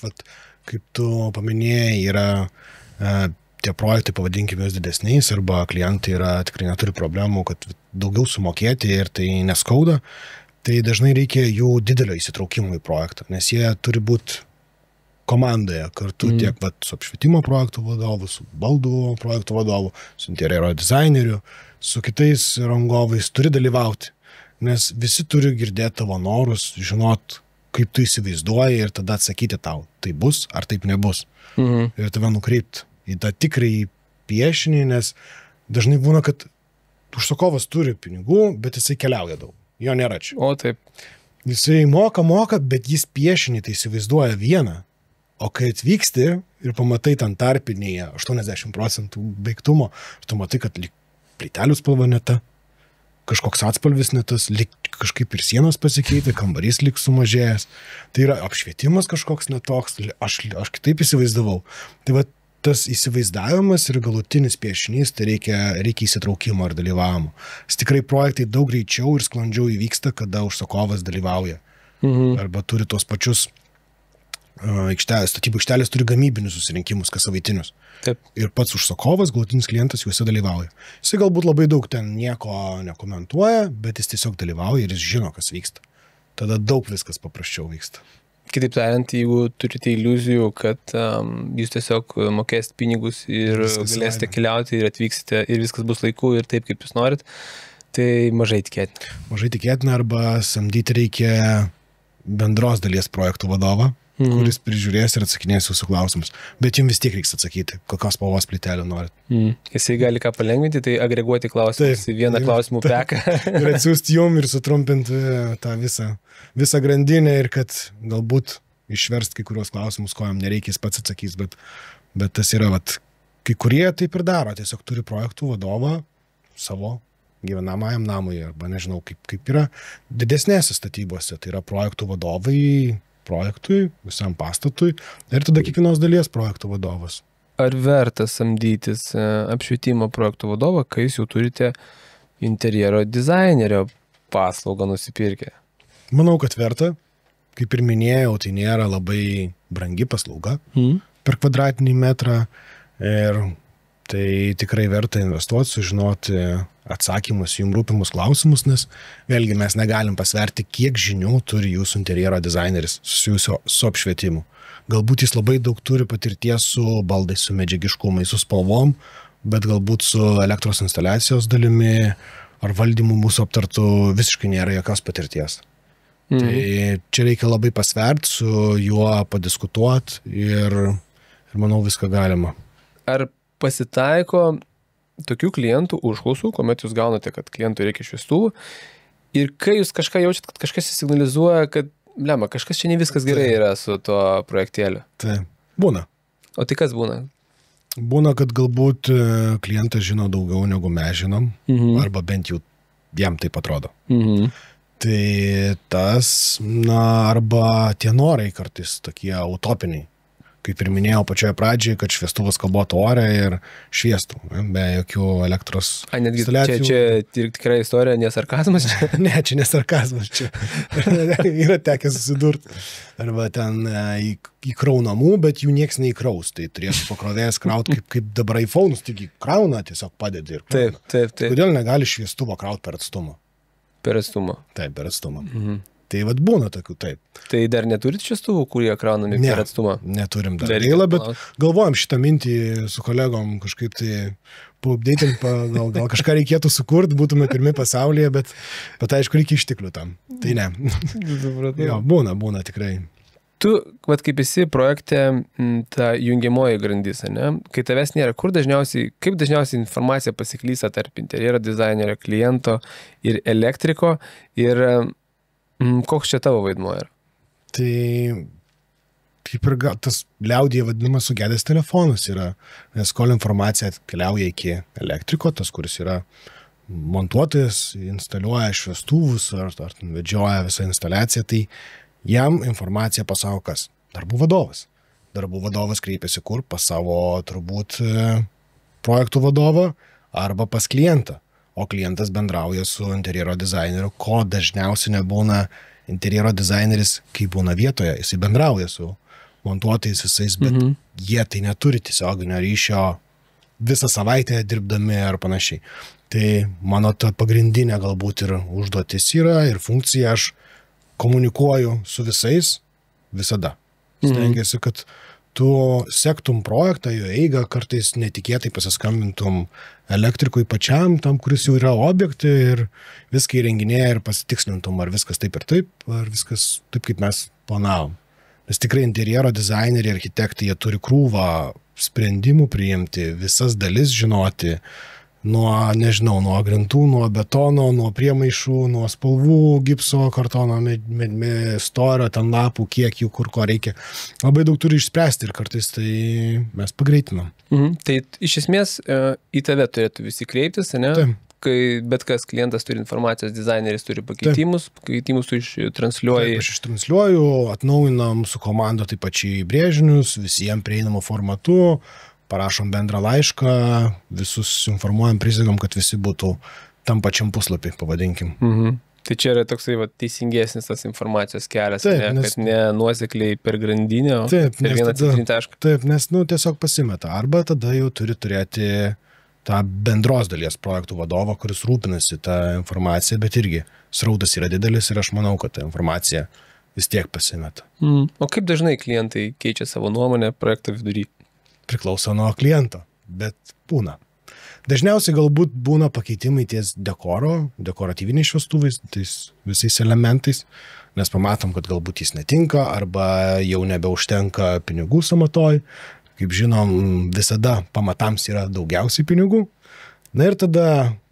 kaip tu paminėjai, yra tie projektai, pavadinkime juos didesniais, arba klientai tikrai neturi problemų, kad daugiau sumokėti ir tai neskauda, tai dažnai reikia jų didelio įsitraukimo į projektą, nes jie turi būti komandoje kartu tiek su apšvietimo projektų vadovu, su baldų projektų vadovu, su interjero dizaineriu, su kitais rangovais turi dalyvauti. Nes visi turi girdėti tavo norus, žinot, kaip tu įsivaizduoji ir tada atsakyti tau, tai bus ar taip nebus. Ir tave nukreipti į tą tikrąjį piešinį, nes dažnai būna, kad užsakovas turi pinigų, bet jisai keliauja daug. Jo nėra čia. O taip. Jisai moka, bet jis piešinį tai įsivaizduoja vieną. O kai atvyksti ir pamatai ten tarpinėje 80% baigtumo, tu matai, kad plytelių spalva ne ta. Kažkoks atspalvis netas, kažkaip ir sienos pasikeitė, kambarys lyg sumažėjęs. Tai yra apšvietimas kažkoks netoks, aš kitaip įsivaizdavau. Tai tas įsivaizdavimas ir galutinis piešinys, tai reikia įsitraukimo ir dalyvavimo. Tikrai projektai daug greičiau ir sklandžiau įvyksta, kada užsakovas dalyvauja. Arba turi tos pačius statybų aikštelės turi gamybinius susirinkimus kas savaitinius. Taip. Ir pats užsakovas, galutinis klientas juose dalyvauja. Jisai galbūt labai daug ten nieko nekomentuoja, bet jis tiesiog dalyvauja ir jis žino, kas vyksta. Tada daug viskas paprasčiau vyksta. Kitaip tariant, jeigu turite iliuzijų, kad jūs tiesiog mokėsite pinigus ir galėsite keliauti ir atvyksite ir viskas bus laiku ir taip, kaip jūs norit, tai mažai tikėtina. Mažai tikėtina arba samdyti reikia bendros dalies projektų vadovą, kuris prižiūrės ir atsakinės jūsų klausimus. Bet jums vis tiek reiks atsakyti, kokios spalvos plytelę norit. Jisai gali ką palengvinti, tai agreguoti klausimus į vieną klausimų peką. Ir atsiųsti jum ir sutrumpinti tą visą grandinę ir kad galbūt išverst kai kurios klausimus, ko jam nereikia, jis pats atsakys, bet tas yra, kai kurie taip ir daro, tiesiog turi projektų vadovą savo gyvenamajam namui, arba nežinau, kaip yra didesnėse statybose, tai yra projektų vadovai projektui, visam pastatui ir tada kiekvienos dalies projektų vadovas. Ar verta samdytis apšvietimo projektų vadovą, kai jūs jau turite interjero dizainerio paslaugą nusipirkę? Manau, kad verta. Kaip ir minėjau, tai nėra labai brangi paslauga per kvadratinį metrą ir tai tikrai verta investuoti, sužinoti atsakymus jums rūpimus klausimus, nes vėlgi mes negalim pasverti, kiek žinių turi jūsų interjero dizaineris susijusio su apšvietimu. Galbūt jis labai daug turi patirties su baldais, su medžiagiškumai, su spalvom, bet galbūt su elektros instaliacijos dalimi ar valdymu mūsų aptartų visiškai nėra jokios patirties. Tai čia reikia labai pasverti, su juo padiskutuoti ir manau viską galima. Ar pasitaiko tokių klientų užklausų, kuomet jūs gaunate, kad klientui reikia šviestuvų ir kai jūs kažką jaučiat, kad kažkas signalizuoja, kad kažkas čia ne viskas gerai yra su tuo projektėliu. Tai būna. O tai kas būna? Būna, kad galbūt klientas žino daugiau negu mes žinom, arba bent jau jam taip atrodo. Tai tas, arba tie norai kartais tokie utopiniai. Kaip ir minėjau pačioje pradžioje, kad šviestuvas kabotų ore ir šviestų, be jokių elektros instaliacijų. Čia tikrai istorija, ne sarkazmas čia? Ne, čia ne sarkazmas, čia yra tekę susidurti. Arba ten įkraunamų, bet jų nieks neįkraus. Tai turėtų pakrovėjas krauti, kaip dabar iPhone'us, tik krauna, tiesiog padedi ir krauna. Taip. Kodėl negali šviestuvo krauti per atstumą? Per atstumą? Taip, per atstumą. Tai būna tokių, taip. Tai dar neturit šviestuvų, kurie kraunami per atstumą? Neturim dar. Gaila, bet galvojam šitą mintį su kolegom kažkaip tai paupdėtim, gal kažką reikėtų sukurti, būtume pirmi pasaulyje, bet aišku, reikia išteklių tam. Tai ne. Jo, būna tikrai. Tu, kaip esi projekte, ta jungiamoji grandis, ne? Kai tavęs nėra, kaip dažniausiai informacija pasiklysta tarp interjero dizainerio, kliento ir elektriko ir koks čia tavo vaidmuo yra? Tai kaip ir tas liaudyje vadinamas sugedęs telefonas yra, nes kol informacija atkeliauja iki elektriko, tas, kuris yra montuotojas, instaliuoja šviestuvus ar vedžioja visą instaliaciją, tai jam informacija pasako kas? Darbų vadovas. Darbų vadovas kreipiasi kur? Pas savo turbūt projektų vadovą arba pas klientą. O klientas bendrauja su interjero dizaineriu, ko dažniausiai nebūna interjero dizaineris, kai būna vietoje, jisai bendrauja su montuotojais visais, bet jie tai neturi tiesioginio ryšio visą savaitę dirbdami ar panašiai. Tai mano ta pagrindinė galbūt ir užduotis yra ir funkcija, aš komunikuoju su visais visada. Stengiuosi, kad tu sektum projektą, jo eigą, kartais netikėtai pasiskambintum elektrikui pačiam, tam, kuris jau yra objektai ir viską įrenginėja ir pasitikslintum, ar viskas taip ir taip, ar viskas taip, kaip mes planavom. Nes tikrai interjero dizaineriai, architektai, jie turi krūvą sprendimų priimti, visas dalis žinoti, nuo grintų, nuo betono, nuo priemaišų, nuo spalvų, gipso, kartono, storio, ten lapų, kiek jų, kur ko reikia. Labai daug turi išspręsti ir kartais tai mes pagreitinam. Tai iš esmės į tave turėtų visi kreiptis, ne? Taip. Kai bet kas klientas turi informacijos, dizaineris turi pakeitimus tu ištransliuoji. Taip, aš ištransliuoju, atnaujinam su komanda taip pačiai brėžinius, visiems prieinamų formatu, parašom bendrą laišką, visus informuojam, prisegam, kad visi būtų tam pačiam puslapį, pavadinkim. Tai čia yra toksai teisingesnis tas informacijos kelias, Taip, kad ne nuosekliai per grandinę, o Taip, per vieną centrinį tašką. Taip, nes tiesiog pasimeta. Arba tada jau turi turėti tą bendros dalies projektų vadovą, kuris rūpinasi tą informaciją, bet irgi srautas yra didelis ir aš manau, kad ta informacija vis tiek pasimeta. O kaip dažnai klientai keičia savo nuomonę projekto vidury? Priklauso nuo kliento, bet būna. Dažniausiai galbūt būna pakeitimai ties dekoratyviniais šviestuvais, tais visais elementais, nes pamatom, kad galbūt jis netinka arba jau nebeužtenka pinigų samatoj. Kaip žinom, visada pamatams yra daugiausiai pinigų. Na ir tada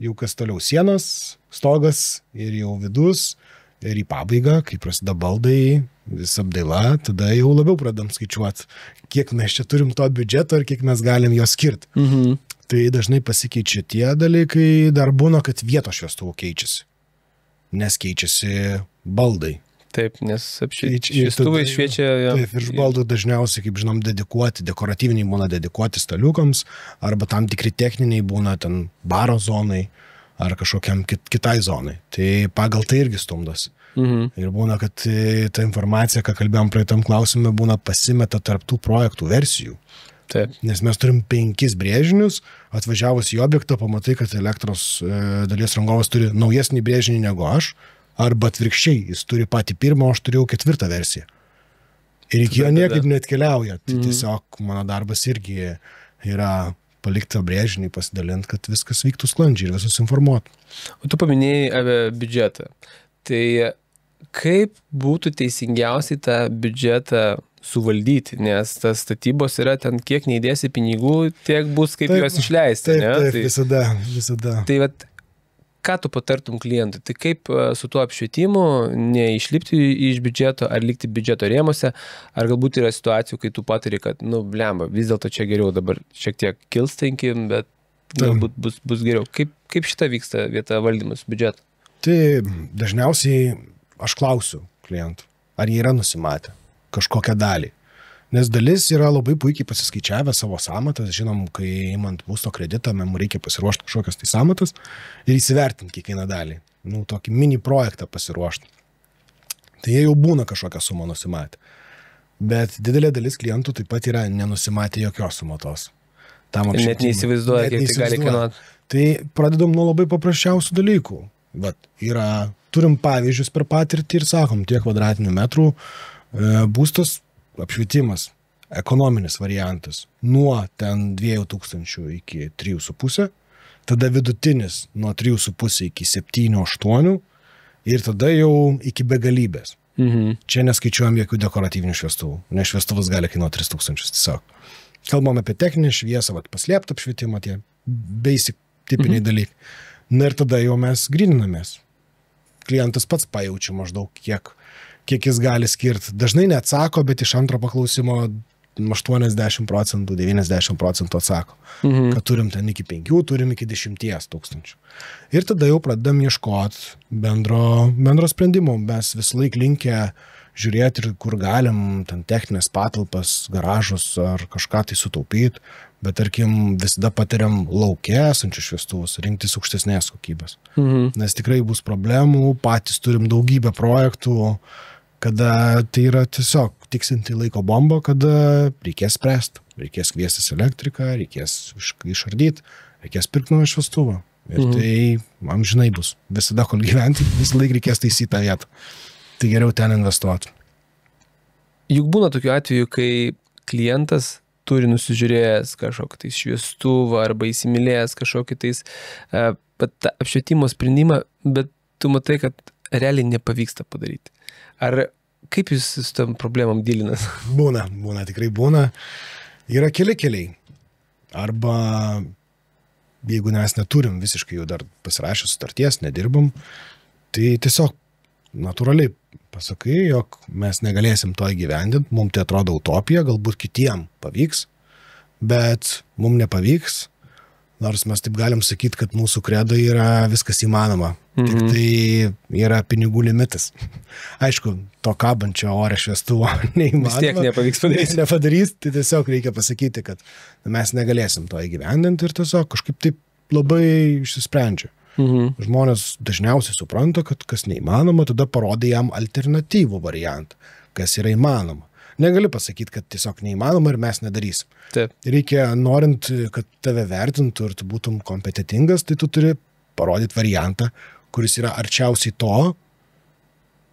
jau kas toliau sienos, stogas ir jau vidus ir į pabaigą, kai prasideda baldai, visa apdaila, tada jau labiau pradam skaičiuoti, kiek mes čia turim to biudžeto ir kiek mes galim jo skirti. Tai dažnai pasikeičia tie dalykai, dar būna, kad vietos šviestuvų keičiasi, nes keičiasi baldai. Taip, nes šviestuvai šviečia... Taip, virš baldų dažniausiai, kaip žinom, dekoratyviniai būna dedikuoti staliukams, arba tam tikri techniniai būna ten baro zonai, ar kažkokiam kitai zonai. Tai pagal tai irgi stumdosi. Ir būna, kad ta informacija, ką kalbėjom praeitam klausime, būna pasimeta tarp tų projektų versijų. Taip. Nes mes turim 5 brėžinius, atvažiavus į objektą, pamatai, kad elektros dalies rangovas turi naujesnį brėžinį negu aš, arba atvirkščiai, jis turi patį pirmą, o aš turėjau 4 versiją. Ir iki jo niekaip neatkeliauja. Tai tiesiog mano darbas irgi yra palikti brėžinį, pasidalinti, kad viskas vyktų sklandžiai ir visus informuotų. O tu paminėjai apie biudžetą. Tai kaip būtų teisingiausiai tą biudžetą suvaldyti, nes tas statybos yra ten, kiek neįdėsi pinigų, tiek bus kaip juos išleisti. Taip, visada. Tai ką tu patartum klientui? Tai kaip su tuo apšvietimu neišlipti iš biudžeto ar likti biudžeto rėmose, ar galbūt yra situacijų, kai tu patari, kad, blemba, vis dėlto čia geriau dabar šiek tiek kilstankim, bet galbūt bus geriau. Kaip šita vyksta vieta valdymas biudžeto? Tai dažniausiai aš klausiu klientų, ar jie yra nusimatę kažkokią dalį. Nes dalis yra labai puikiai pasiskaičiavę savo sąmatas, žinom, kai imant būsto kreditą, mums reikia pasiruošti kažkokias tai sąmatas ir įsivertinti kiekvieną dalį. Tokį mini projektą pasiruošti. Tai jie jau būna kažkokią sumą nusimatę. Bet didelė dalis klientų taip pat yra nenusimatę jokios sumatos. Net neįsivaizduoja, kiek tai gali kainuoti. Tai pradedam nuo labai paprasčiausių dalykų. Turim pavyzdžius per patirtį ir sakom, tiek kvadratinių metrų būstas, apšvietimas, ekonominis variantas, nuo ten 2000 iki 3,5, tada vidutinis nuo 3,5 iki 7-8 ir tada jau iki begalybės. Čia neskaičiuojam jokių dekoratyvinių šviestuvų, nes šviestuvas gali kainuoti 3000 tiesiog. Kalbam apie techninę šviesą, paslėptą apšvietimą, tie basic tipiniai dalykai. Na ir tada jau mes gryninamės. Klientas pats pajaučia maždaug, kiek jis gali skirti. Dažnai neatsako, bet iš antro paklausimo 80%, 90% atsako. Kad turim ten iki 5, turim iki 10 tūkstančių. Ir tada jau pradedam ieškoti bendro sprendimo. Mes visą laiką linkę žiūrėti ir kur galim, ten techninės patalpas, garažus ar kažką tai sutaupyti. Bet tarkim, visada patiriam lauke esančius šviestuvus, rinktis aukštesnės kokybės. Nes tikrai bus problemų, patys turim daugybę projektų, kada tai yra tiesiog tiksinti laiko bomba, kada reikės spręsti, reikės kviestis elektriką, reikės išardyti, reikės pirkti naują šviestuvą. Ir tai amžinai bus. Visada, kol gyventi, visą laiką reikės taisyti tą vietą. Tai geriau ten investuoti. Juk būna tokių atvejų, kai klientas turi nusižiūrėjęs kažkokį tai šviestuvą arba įsimylėjęs kažkokį tais apšvietimo sprendimą, bet tu matai, kad realiai nepavyksta padaryti. Ar kaip jūs su tam problemam dylinas? Būna, tikrai būna. Yra keliai. Arba jeigu mes neturim visiškai jau dar pasirašę sutarties, nedirbam, tai tiesiog natūraliai pasakai, jog mes negalėsim to įgyvendinti, mums tai atrodo utopija, galbūt kitiem pavyks, bet mums nepavyks, nors mes taip galim sakyti, kad mūsų kredo yra viskas įmanoma, tik tai yra pinigų limitas. Aišku, to kabančio ore šviestuvo neįmanoma. Vis tiek nepavyks padaryti. Nepadarys, tai tiesiog reikia pasakyti, kad mes negalėsim to įgyvendinti ir tiesiog kažkaip taip labai išsisprendžia. Žmonės dažniausiai supranta, kad kas neįmanoma, tada parodai jam alternatyvų variantą, kas yra įmanoma. Negali pasakyti, kad tiesiog neįmanoma ir mes nedarysim. Taip. Reikia, norint, kad tave vertintų ir tu būtum kompetitingas, tai tu turi parodyti variantą, kuris yra arčiausiai to,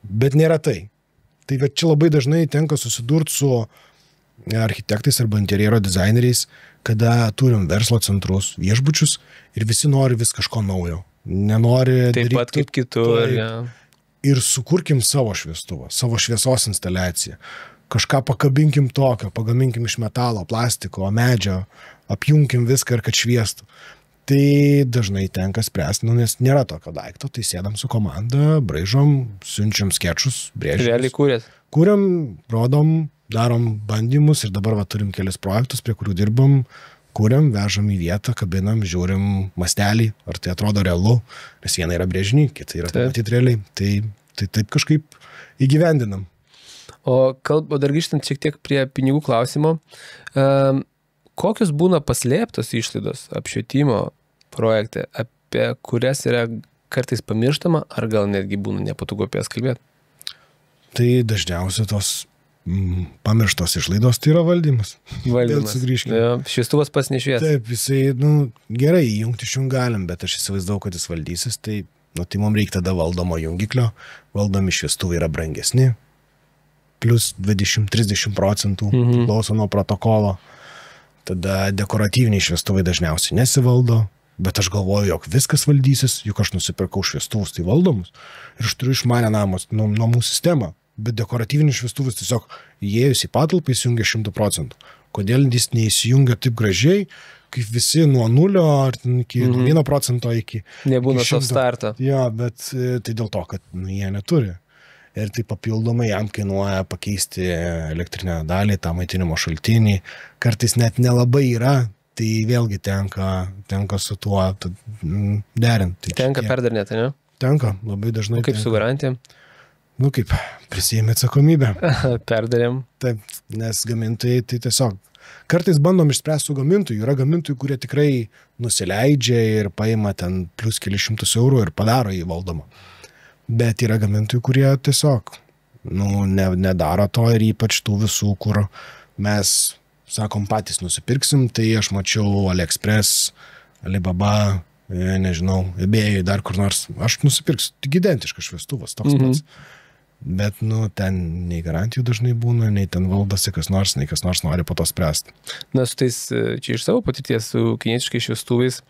bet nėra tai. Tai čia labai dažnai tenka susidurti su architektais arba interjero dizaineriais, kada turim verslo centrus, viešbučius ir visi nori vis kažko naujo. Nenori taip daryti pat kaip kitur. Ja. Ir sukurkim savo šviestuvą, savo šviesos instaliaciją. Kažką pakabinkim tokio, pagaminkim iš metalo, plastiko, medžio, apjunkim viską ir kad šviestų. Tai dažnai tenka spręsti, nes nėra tokio daikto, tai sėdam su komanda, braižom, siunčiam skečus, brėžiam. Realiai kūrėt? Kūriam, rodom, darom bandymus ir dabar turim kelis projektus, prie kurių dirbam, kūriam, vežam į vietą, kabinam, žiūrim mastelį, ar tai atrodo realu, nes viena yra brėžiniai, kita yra pamatyti realiai. Tai taip kažkaip įgyvendinam. O dar grįžtant šiek tiek prie pinigų klausimo, kokios būna paslėptos išlaidos apšvietimo projekte, apie kurias yra kartais pamirštama, ar gal netgi būna nepatogu apie jas kalbėti? Tai dažniausiai tos pamirštos išlaidos tai yra valdymas. Valdymas. Ja, šviestuvas pats nešvies. Taip, jisai, gerai, įjungti iš jų galim, bet aš įsivaizdau, kad jis valdysis, tai mums reikia tada valdomo jungiklio, valdomi šviestuvai yra brangesni, plus 20-30% priklauso nuo protokolo. Tada dekoratyviniai šviestuvai dažniausiai nesivaldo, bet aš galvoju, jog viskas valdysis, juk aš nusipirkau šviestuvus, tai valdomus. Ir aš turiu išmanę namų sistemą, bet dekoratyvinius šviestuvus tiesiog įėjus į patalpą įsijungia 100%. Kodėl jis neįsijungia taip gražiai, kaip visi nuo 0 ar iki 1% iki... Nebūna iki 100. soft starto. Jo, bet tai dėl to, kad jie neturi. Ir tai papildomai jam kainuoja pakeisti elektrinę dalį, tą maitinimo šaltinį. Kartais net nelabai yra, tai vėlgi tenka su tuo derinti. Tenka perdarinėti, ne? Tenka, labai dažnai. Kaip su garantija? Kaip, prisijėmė atsakomybę. Perdarėm. Taip, nes gamintojai tai tiesiog. Kartais bandom išspręsti su gamintojų. Yra gamintojų, kurie tikrai nusileidžia ir paima ten plus kelius šimtus eurų ir padaro jį valdomą. Bet yra gamintojų, kurie tiesiog nedaro to ir ypač tų visų, kur mes, sakom, patys nusipirksim, tai aš mačiau AliExpress, Alibaba, nežinau, eBay, dar kur nors, aš nusipirksiu, tik identiškas šviestuvas, toks pats. Bet, ten nei garantijų dažnai būna, nei ten valdosi kas nors, nei kas nors nori po to spręsti. Na, su tais, čia iš savo patirties, su kinietiškais šviestuvais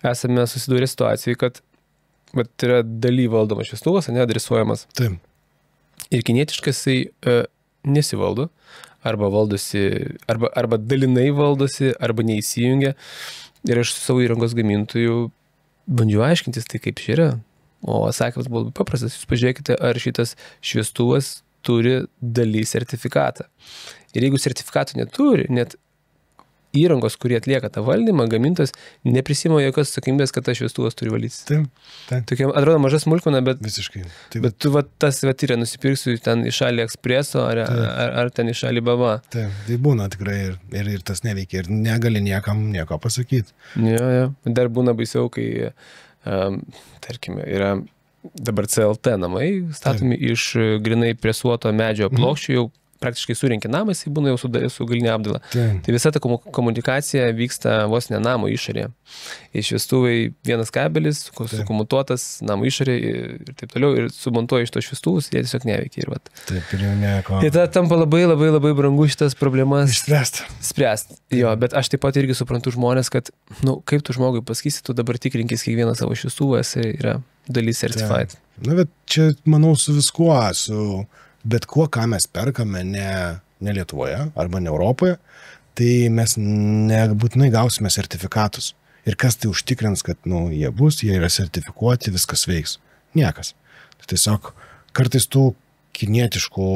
esame susidūrę situacijai, kad yra daly valdomas šviestuvas, neadresuojamas. Taip. Ir kinietiškas jisai nesivaldo, arba valdosi, arba dalinai valdosi, arba neįsijungia. Ir aš su savo įrangos gamintojų bandžiau aiškintis, tai kaip čia yra. O atsakymas buvo labai paprastas. Jūs pažiūrėkite, ar šitas šviestuvas turi daly sertifikatą. Ir jeigu sertifikato neturi, net įrangos, kurie atlieka tą valdymą, gamintojas neprisima jokios atsakomybės, kad tas šviestuvas turi valytis. Taip. Tokia, atrodo, maža smulkmena, bet... Visiškai. Taip. Bet tu tas yra, nusipirksiu ten iš AliExpresso ar ten iš Alibaba. Taip, tai būna tikrai ir tas neveikia ir negali niekam nieko pasakyti. Jo. Dar būna baisiau, kai, tarkime, yra dabar CLT namai statomi iš grinai presuoto medžio plokščių, jau praktiškai surinkę namą, jis būna jau su galinė apdaila. Tai visa ta komunikacija vyksta vos ne namo išorėje. Ir šviestuvai vienas kabelis, sukomutuotas namo išorėje ir taip toliau, ir sumontuoja iš to šviestuvus, jie tiesiog neveikia. Taip, ir jau nieko. Tai tada tampa labai brangu šitas problemas spręsti. Jo, bet aš taip pat irgi suprantu žmonės, kad, kaip tu žmogui pasakysi, tu dabar tikrinkis kiekvieną savo šviestuvą, jis yra dalis certified. Na, bet čia, manau, su viskuo, bet kuo, ką mes perkame ne Lietuvoje arba ne Europoje, tai mes nebūtinai gausime sertifikatus. Ir kas tai užtikrins, kad jie yra sertifikuoti, viskas veiks? Niekas. Tai tiesiog kartais tų kinietiškų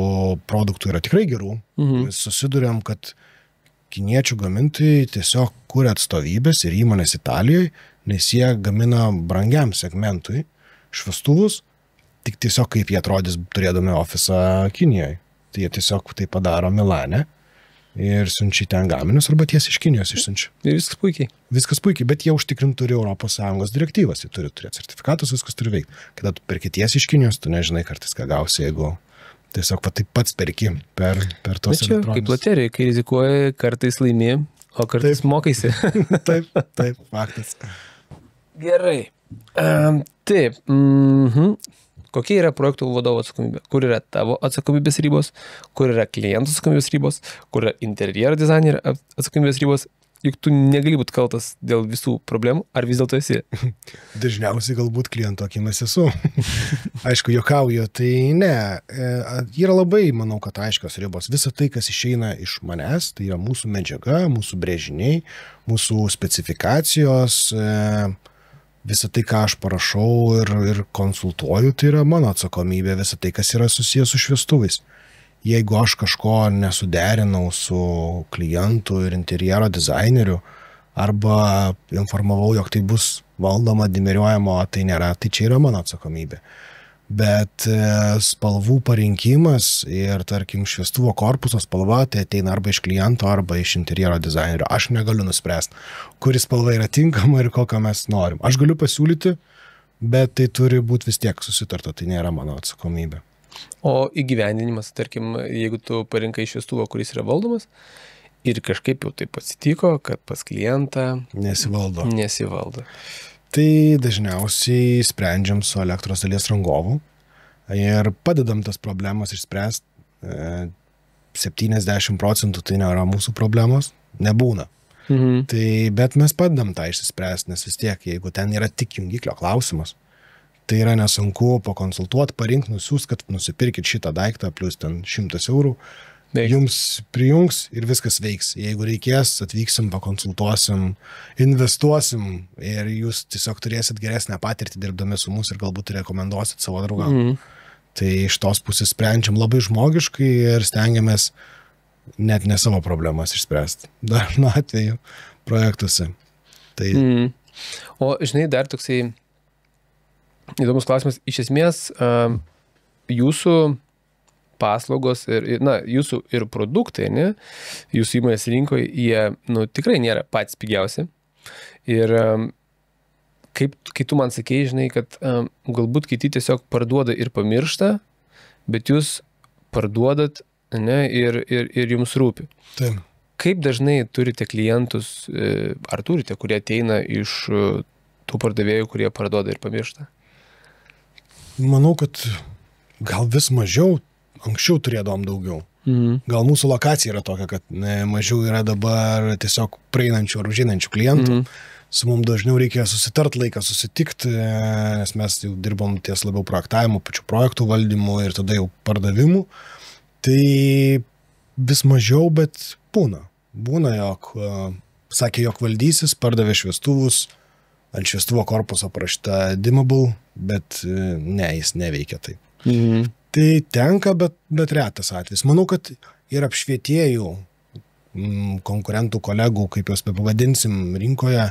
produktų yra tikrai gerų. Mes susiduriam, kad kiniečių gamintojai tiesiog kuria atstovybės ir įmonės Italijoje, nes jie gamina brangiam segmentui šviestuvus, tik tiesiog kaip jie atrodys turėdami ofisą Kinijoje. Tai jie tiesiog tai padaro Milane ir siunčia ten gaminius arba tiesiai iš Kinijos išsiunčia. Ir viskas puikiai. Viskas puikiai, bet jie užtikrint turi ES direktyvas, jie turi turėti sertifikatus, viskas turi veikti. Kada tu perki tiesiai iš Kinijos, tu nežinai kartais, ką gausi, jeigu tiesiog va taip pats perki per tos elektroninius. Kaip loterijai, kai rizikuoji, kartais laimi, o kartais mokaisi. Taip, faktas. Gerai. Taip. Kokia yra projektų vadovo atsakomybė? Kur yra tavo atsakomybės ribos? Kur yra klientų atsakomybės ribos? Kur yra interjero dizainerio atsakomybės ribos? Juk tu negali būti kaltas dėl visų problemų, ar vis dėlto esi? Dažniausiai galbūt kliento akimis esu. Aišku, juokauju, tai ne. Yra labai, manau, kad aiškios ribos. Visa tai, kas išeina iš manęs, tai yra mūsų medžiaga, mūsų brėžiniai, mūsų specifikacijos, visa tai, ką aš parašau ir konsultuoju, tai yra mano atsakomybė, visa tai, kas yra susijęs su šviestuvais. Jeigu aš kažko nesuderinau su klientu ir interjero dizaineriu, arba informavau, jog tai bus valdoma, dimeriuojama, tai nėra, tai čia yra mano atsakomybė. Bet spalvų parinkimas ir, tarkim, šviestuvo korpuso spalva, tai ateina arba iš kliento, arba iš interjero dizainerio. Aš negaliu nuspręsti, kuris spalva yra tinkama ir kokią mes norim. Aš galiu pasiūlyti, bet tai turi būti vis tiek susitarta, tai nėra mano atsakomybė. O įgyvendinimas, tarkim, jeigu tu parinkai šviestuvą, kuris yra valdomas, ir kažkaip jau taip atsitiko, kad pas klientą nesivaldo. Tai dažniausiai sprendžiam su elektros dalies rangovu ir padedam tas problemas išspręsti. 70% tai nėra mūsų problemos, nebūna. Tai, bet mes padedam tą išspręsti, nes vis tiek, jeigu ten yra tik jungiklio klausimas, tai yra nesunku pakonsultuoti, parinkti, nusiųsti, kad nusipirkit šitą daiktą, plus ten 100 eurų. Jums prijungs ir viskas veiks. Jeigu reikės, atvyksim, pakonsultuosim, investuosim ir jūs tiesiog turėsit geresnę patirtį dirbdami su mūsų ir galbūt rekomenduosit savo draugam. Tai iš tos pusės sprendžiam labai žmogiškai ir stengiamės net ne savo problemas išspręsti. Dažnu atveju projektuose. Tai... O žinai, dar toksai įdomus klausimas. Iš esmės, jūsų paslaugos ir jūsų ir produktai, ne, jūsų įmonės rinkoje, jie, tikrai nėra patys pigiausi. Ir kai tu man sakei, žinai, kad galbūt kiti tiesiog parduoda ir pamiršta, bet jūs parduodat, ne, ir jums rūpi. Taip. Kaip dažnai turite klientus, ar turite, kurie ateina iš tų pardavėjų, kurie parduoda ir pamiršta? Manau, kad gal vis mažiau. Anksčiau turėdavom daugiau. Gal mūsų lokacija yra tokia, kad mažiau yra dabar tiesiog praeinančių ar užeinančių klientų. Su mums dažniau reikia susitart laiką, susitikti, nes mes jau dirbom ties labiau projektavimu, pačių projektų valdymu ir tada jau pardavimu. Tai vis mažiau, bet būna. Būna, jog sakė, jog valdysis, pardavė šviestuvus, ant šviestuvo korpuso parašyta dimmable, bet ne, jis neveikia taip. Tai tenka, bet retas atvejis. Manau, kad ir apšvietėjų, konkurentų, kolegų, kaip juos pavadinsim rinkoje,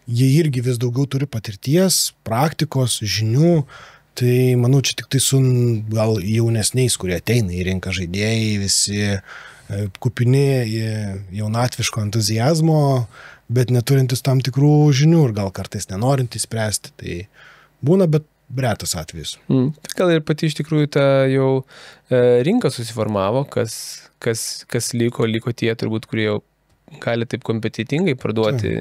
jie irgi vis daugiau turi patirties, praktikos, žinių. Tai manau, čia tik tai su gal jaunesniais, kurie ateina į rinką žaidėjai, visi kupini jaunatviško entuzijazmo, bet neturintis tam tikrų žinių ir gal kartais nenorintys spręsti. Tai būna, bet retas atvejis. Gal ir pati iš tikrųjų ta jau rinka susiformavo, kas liko tie turbūt, kurie jau gali taip kompetitingai parduoti,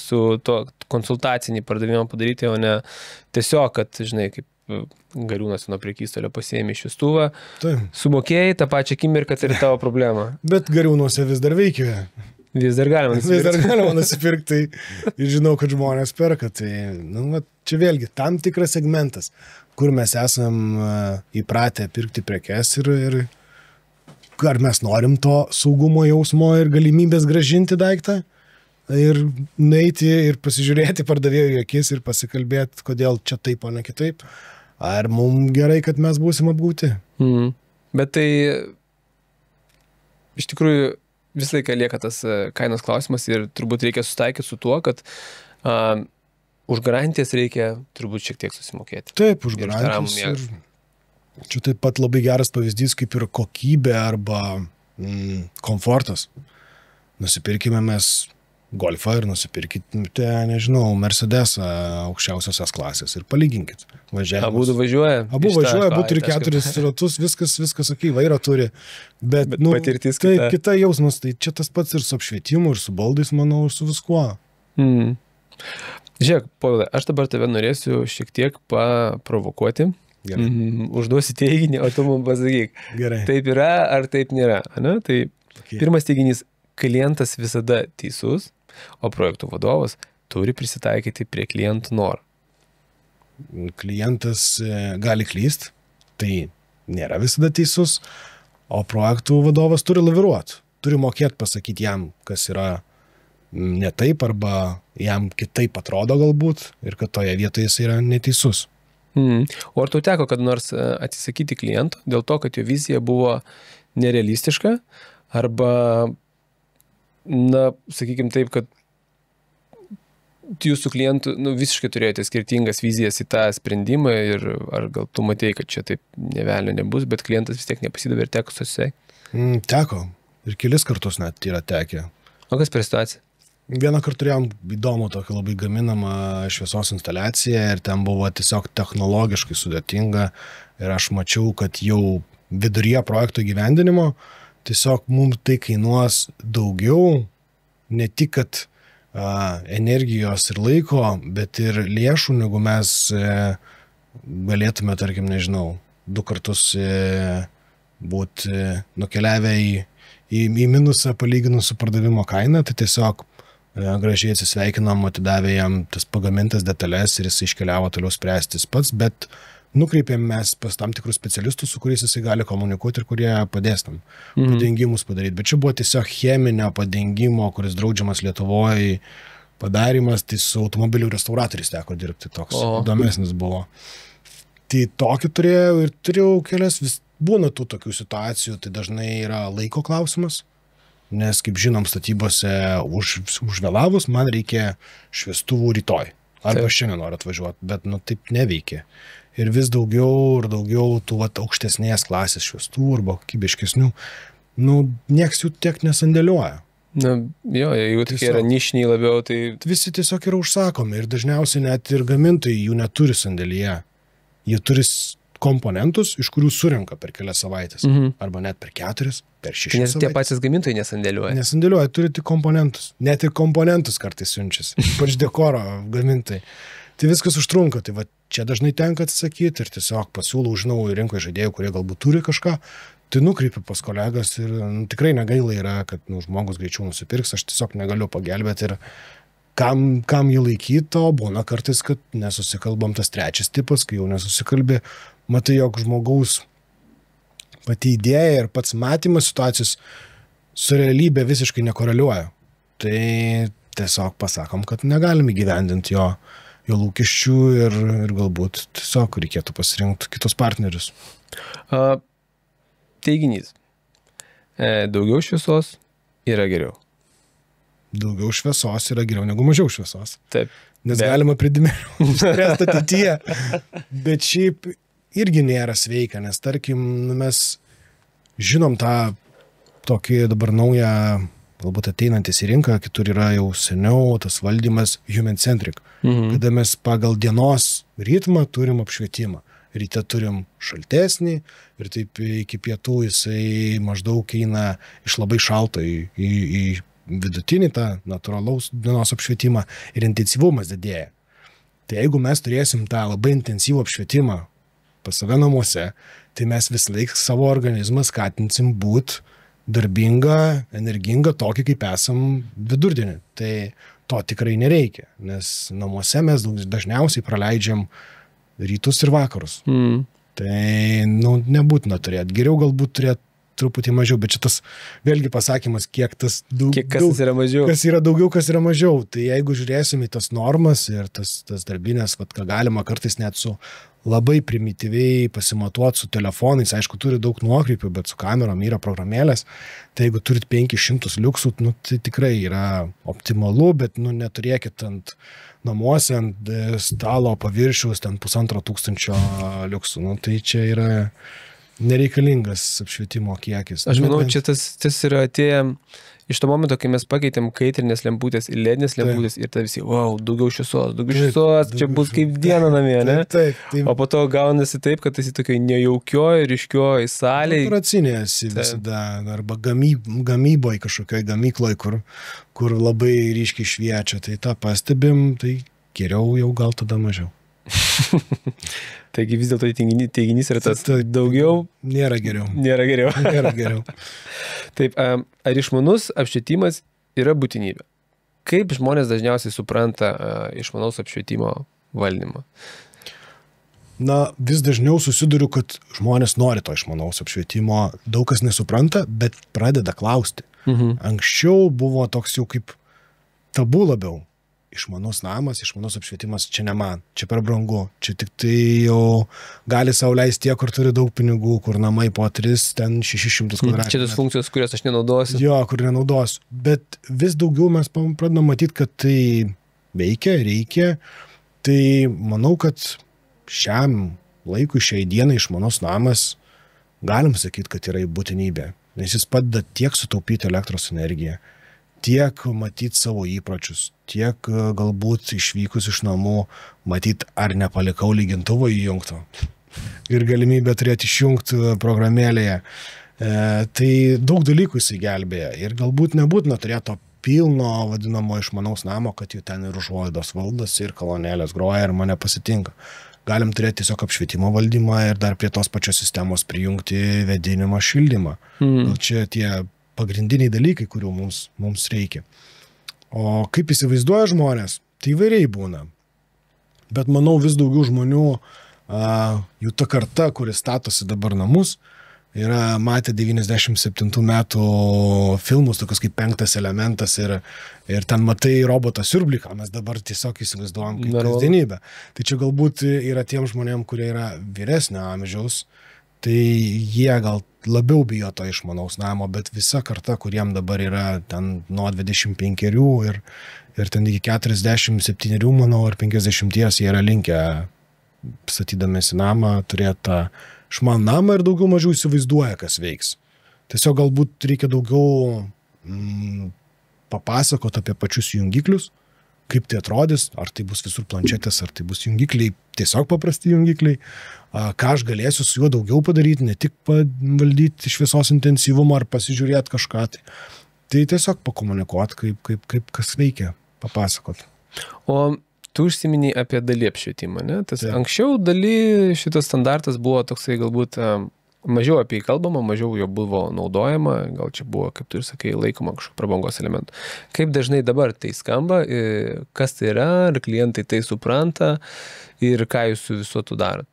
su to konsultacinį pardavimą padaryti, o ne tiesiog, kad, žinai, kaip Gariūnas nuo prekystolio pasiėmė šviestuvą, sumokėjai tą pačią akimirką, tai yra tavo problema. Bet Gariūnuose vis dar veikia. Vis dar galima nusipirkti ir žinau, kad žmonės perka. Tai, čia vėlgi tam tikras segmentas, kur mes esam įpratę pirkti prekes ir ar mes norim to saugumo jausmo ir galimybės grąžinti daiktą ir nueiti ir pasižiūrėti pardavėjų į akis ir pasikalbėti, kodėl čia taip, o ne kitaip. Ar mums gerai, kad mes būsim apgauti? Bet tai iš tikrųjų visą laiką lieka tas kainos klausimas ir turbūt reikia susitaikyti su tuo, kad už garantijas reikia turbūt šiek tiek susimokėti. Taip, už garantijas. Ir čia taip pat labai geras pavyzdys, kaip ir kokybė arba komfortas. Nusipirkime mes Golfą ir nusipirkite, nežinau, Mercedesą aukščiausiosios klasės ir palyginkit. Abudu važiuoja. Abu važiuoja, abu turi 4 ratus, viskas, sakai, vairą turi. Bet patirtis tai kita jausmas, tai čia tas pats ir su apšvietimu, ir su baldais, manau, ir su viskuo. Žiūrėk, Povilai, aš dabar tave norėsiu šiek tiek paprovokuoti. Gerai. Užduosi teiginį, o tu man pasakyk. Gerai. Taip yra ar taip nėra. Ne? Tai pirmas teiginys, klientas visada teisus, o projektų vadovas turi prisitaikyti prie klientų norų. Klientas gali klyst, tai nėra visada teisus, o projektų vadovas turi laviruoti. Turi mokėti pasakyti jam, kas yra ne taip, arba jam kitaip atrodo galbūt, ir kad toje vietoje jis yra neteisus. O ar tau teko kad nors atsisakyti klientų dėl to, kad jo vizija buvo nerealistiška, arba, na, sakykime taip, kad jūsų klientų visiškai turėjote skirtingas vizijas į tą sprendimą ir ar gal tu matėjai, kad čia taip nevelnio nebus, bet klientas vis tiek nepasidavė ir teko susisiekti? Teko. Ir kelis kartus net yra tekę. O kas per situaciją? Vieną kartą turėjom įdomų tokį labai gaminamą šviesos instaliaciją ir ten buvo tiesiog technologiškai sudėtinga ir aš mačiau, kad jau viduryje projekto įgyvendinimo tiesiog mums tai kainuos daugiau, ne tik kad energijos ir laiko, bet ir lėšų, negu mes galėtume, tarkim, nežinau, 2 kartus būti nukeliavę į minusą palyginus su pardavimo kaina, tai tiesiog gražiai atsisveikinom, atidavė jam tas pagamintas detalės ir jis iškeliavo toliau spręstis pats, bet nukreipėm mes pas tam tikrus specialistus, su kuriais jisai gali komunikuoti ir kurie padės tam padengimus padaryti. Bet čia buvo tiesiog cheminio padengimo, kuris draudžiamas Lietuvoje padarimas, tai su automobilių restauratoriais teko dirbti, toks įdomesnis buvo. Tai tokį turėjau ir turėjau kelias, vis būna tų tokių situacijų, tai dažnai yra laiko klausimas, nes, kaip žinom, statybose užvėlavus man reikia šviestuvų rytoj. Arba šiandien noriu atvažiuoti, bet taip neveikia. Ir vis daugiau ir daugiau tų aukštesnės klasės šviestuvų arba kokybiškesnių, nieks jų tiek nesandėliuoja. Na, jo, jeigu tokie yra nišiniai labiau, tai... Visi tiesiog yra užsakomi ir dažniausiai net ir gamintojai jų neturi sandėlyje. Jie turi komponentus, iš kurių surenka per kelias savaitės. Arba net per 4, per 6 nes savaitės. Tie patys gamintojai nesandėliuoja. Nesandėliuoja, turi tik komponentus. Net ir komponentus kartais siunčiasi. Ypač dekoro gamintojai. Tai viskas užtrunka. Tai va, čia dažnai tenka atsisakyti ir tiesiog pasiūlau, žinau, rinkoje žaidėjų, kurie galbūt turi kažką. Tai nukreipiu pas kolegas ir tikrai negaila yra, kad žmogus greičiau nusipirks. Aš tiesiog negaliu pagelbėti ir kam jį laikyti, o būna kartais, kad nesusikalbam tas trečias tipas, kai jau nesusikalbė. Matai, jog žmogaus pati idėja ir pats matymas situacijos su realybė visiškai nekoreliuoja. Tai tiesiog pasakom, kad negalim įgyvendinti jo lūkesčių ir galbūt tiesiog reikėtų pasirinkti kitus partnerius. Teiginys. Daugiau šviesos yra geriau. Daugiau šviesos yra geriau negu mažiau šviesos. Taip. Nes galima pridimėliau spręsti ateityje. Bet šiaip irgi nėra sveika, nes tarkim, mes žinom tą tokį dabar naują, galbūt ateinantis į rinką, kitur yra jau seniau tas valdymas human-centric, kada mes pagal dienos ritmą turim apšvietimą. Ryte turim šaltesnį ir taip iki pietų jisai maždaug eina iš labai šalto į vidutinį tą natūralaus dienos apšvietimą ir intensyvumas didėja. Tai jeigu mes turėsim tą labai intensyvų apšvietimą pas save namuose, tai mes vis laik savo organizmą skatinsim būt darbingą, energingą, tokį kaip esam vidurdienį. Tai to tikrai nereikia, nes namuose mes dažniausiai praleidžiam rytus ir vakarus. Tai nebūtina turėti. Geriau galbūt turėti truputį mažiau, bet šitas vėlgi pasakymas, kiek tas kas yra mažiau. Kas yra daugiau, kas yra mažiau. Tai jeigu žiūrėsim į tas normas ir tas darbinės, ką galima kartais net su labai primityviai pasimatuoti su telefonais, aišku, turi daug nuokrypių, bet su kamerom yra programėlės, tai jeigu turit 500 liuksų, tai tikrai yra optimalu, bet neturėkit ant namuose, ant stalo paviršiaus, ten 1500 liuksų. Tai čia yra nereikalingas apšvietimo kiekis. Aš manau, čia tas yra atėję iš to momento, kai mes pakeitėm kaitrinės lemputės į ledinės lemputės ir tai visi, wow, daugiau šviesos, čia bus kaip diena namie, ne? Taip. O po to gaunasi taip, kad esi tokiai nejaukioj, ryškioj salėje. Operacinėje esi visada, arba gamyboje kažkokioj gamykloj, kur labai ryškiai šviečia, tai tą pastebim, tai geriau jau gal tada mažiau. Taigi vis dėlto teiginys yra tas daugiau. Nėra geriau. Nėra geriau. Taip, ar išmanus apšvietimas yra būtinybė? Kaip žmonės dažniausiai supranta išmanaus apšvietimo valdymą? Na, vis dažniau susiduriu, kad žmonės nori to išmanaus apšvietimo, daug kas nesupranta, bet pradeda klausti. Anksčiau buvo toks jau kaip tabu labiau. Išmanus namas, išmanus apšvietimas, čia ne man, čia per brangu, čia tik tai jau gali sau leisti tie, kur turi daug pinigų, kur namai po 3, ten 600 kvadratinių. Čia tos funkcijos, kurias aš nenaudosiu. Jo, kur nenaudosiu. Bet vis daugiau mes pradedam matyti, kad tai veikia, reikia. Tai manau, kad šiam laikui, šiai dienai išmanus namas, galim sakyti, kad yra būtinybė. Nes jis padeda tiek sutaupyti elektros energiją, tiek matyti savo įpročius, tiek galbūt išvykus iš namų matyti, ar nepalikau lygintuvo įjungto ir galimybę turėti išjungti programėlėje. Tai daug dalykų jisai gelbėja ir galbūt nebūtina turėti to pilno vadinamo išmanaus namo, kad jų ten ir užuolaidos valdosi ir kolonėlės groja ir mane pasitinka. Galim turėti tiesiog apšvietimo valdymą ir dar prie tos pačios sistemos prijungti vėdinimą, šildymą. Gal čia tie pagrindiniai dalykai, kurių mums reikia. O kaip įsivaizduoja žmonės, tai įvairiai būna. Bet manau, vis daugiau žmonių, jų ta karta, kuris statosi dabar namus, yra matę 97 metų filmus, tokius kaip 5 elementas ir ten matai robotą siurblį, ką mes dabar tiesiog įsivaizduojam kaip kasdienybę. Tai čia galbūt yra tiem žmonėm, kurie yra vyresnio amžiaus, tai jie gal labiau bijo to išmanaus namo, bet visa karta, kuriem dabar yra ten nuo 25 ir ten iki 47, manau, ar 50, jie yra linkę, statydamėsi namą, turėti tą išmanų namą ir daugiau mažiau įsivaizduoja, kas veiks. Tiesiog galbūt reikia daugiau papasakoti apie pačius jungiklius, kaip tai atrodys, ar tai bus visur planšetės, ar tai bus jungikliai, tiesiog paprasti jungikliai, ką aš galėsiu su juo daugiau padaryti, ne tik valdyti šviesos intensyvumą ar pasižiūrėti kažką. Tai tiesiog pakomunikuoti, kaip kas veikia, papasakoti. O tu užsiminiai apie dalį apšvietimą, ne? Tas anksčiau dalį šitas standartas buvo toksai galbūt mažiau apie jį kalbama, mažiau jo buvo naudojama, gal čia buvo, kaip tu ir sakai, laikoma kažkokiu prabangos elementu. Kaip dažnai dabar tai skamba, kas tai yra, ar klientai tai supranta ir ką jūs su viso tu darot?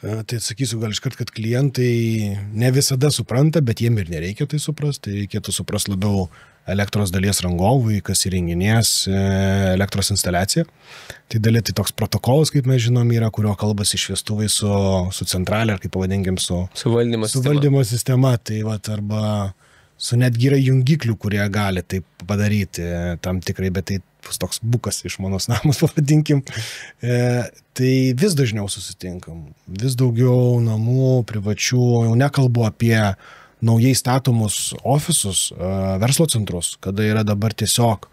Tai atsakysiu gal iškart, kad klientai ne visada supranta, bet jiem ir nereikia tai suprasti, tai reikėtų suprasti labiau elektros dalies rangovui, kas įrenginės elektros instaliaciją. Tai dalia tai toks protokolas, kaip mes žinom, yra, kurio kalbasi šviestuvai su centralė, ar kaip pavadinkim, su valdymo sistema. Tai arba su netgi yra jungiklių, kurie gali tai padaryti tam tikrai, bet tai bus toks bukas išmanus namas, pavadinkim. Tai vis dažniau susitinkam, vis daugiau namų, privačių, jau nekalbu apie naujai statomus ofisus, verslo centrus, kada yra dabar tiesiog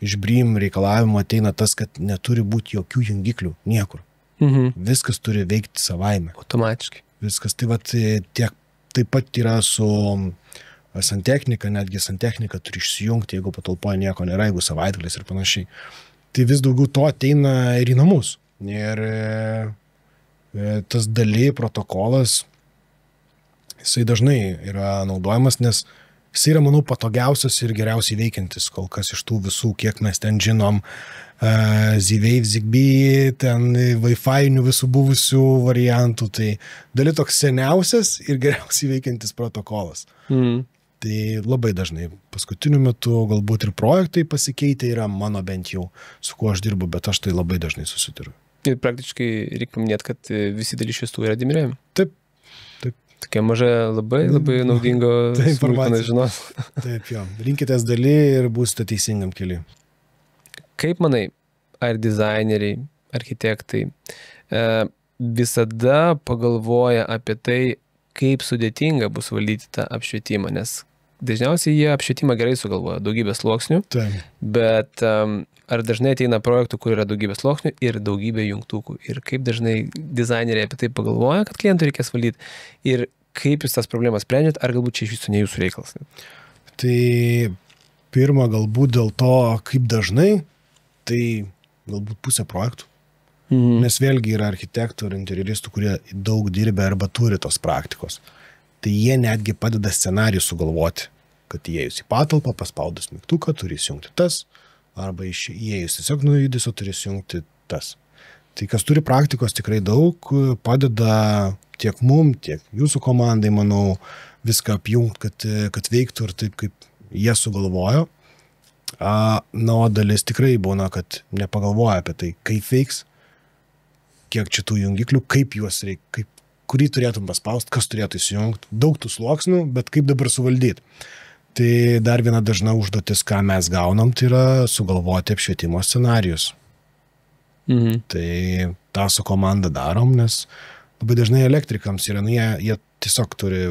iš BREEAM reikalavimo ateina tas, kad neturi būti jokių jungiklių niekur. Viskas turi veikti savaime. Automatiškai. Viskas. Tai taip pat yra su santechnika, netgi santechnika turi išsijungti, jeigu patalpoje nieko nėra, jeigu savaitgalis ir panašiai. Tai vis daugiau to ateina ir į namus. Ir tas daly protokolas, jisai dažnai yra naudojamas, nes jisai yra, manau, patogiausias ir geriausiai veikiantis kol kas iš tų visų, kiek mes ten žinom, Z-Wave, Zigbee, ten Wi-Fi visų buvusių variantų. Tai daly toks seniausias ir geriausiai veikiantis protokolas. Tai labai dažnai paskutiniu metu galbūt ir projektai pasikeitė yra mano bent jau, su kuo aš dirbu, bet aš tai labai dažnai susituriu. Ir praktiškai reikia paminėti, kad visi daly šviestuvai yra dimirėjami. Taip. Tokia maža, labai naudingo smulkmena žinos. Taip, jo. Rinkitės daly ir būsite teisingam keliui. Kaip manai, ar dizaineriai, architektai visada pagalvoja apie tai, kaip sudėtinga bus valdyti tą apšvietimą, nes dažniausiai jie apšvietimą gerai sugalvoja, daugybės sluoksnių, bet ar dažnai ateina projektų, kur yra daugybės sluoksnių ir daugybė jungtukų ir kaip dažnai dizaineriai apie tai pagalvoja, kad klientų reikės valdyti ir kaip jūs tas problemas sprendžiat, ar galbūt čia iš viso ne jūsų reikalas? Tai pirma, galbūt dėl to, kaip dažnai, tai galbūt pusė projektų. Nes vėlgi yra architektų ir interjeristų, kurie daug dirbę arba turi tos praktikos. Tai jie netgi padeda scenarijų sugalvoti, kad įėjus į patalpą, paspaudus mygtuką, turi įsijungti tas, arba įėjus tiesiog nuo judesio turi įsijungti tas. Tai kas turi praktikos tikrai daug, padeda tiek mum, tiek jūsų komandai, manau, viską apjungti, kad veiktų ir taip, kaip jie sugalvojo. Na, o dalis tikrai būna, kad nepagalvoja apie tai, kaip veiks, kiek čia tų jungiklių, kaip juos reikia, kurį turėtum paspaust, kas turėtų įsijungti, daug tų sluoksnių, bet kaip dabar suvaldyti. Tai dar viena dažna užduotis, ką mes gaunam, tai yra sugalvoti apšvietimo scenarijus. Tai tą su komanda darom, nes labai dažnai elektrikams yra, jie tiesiog turi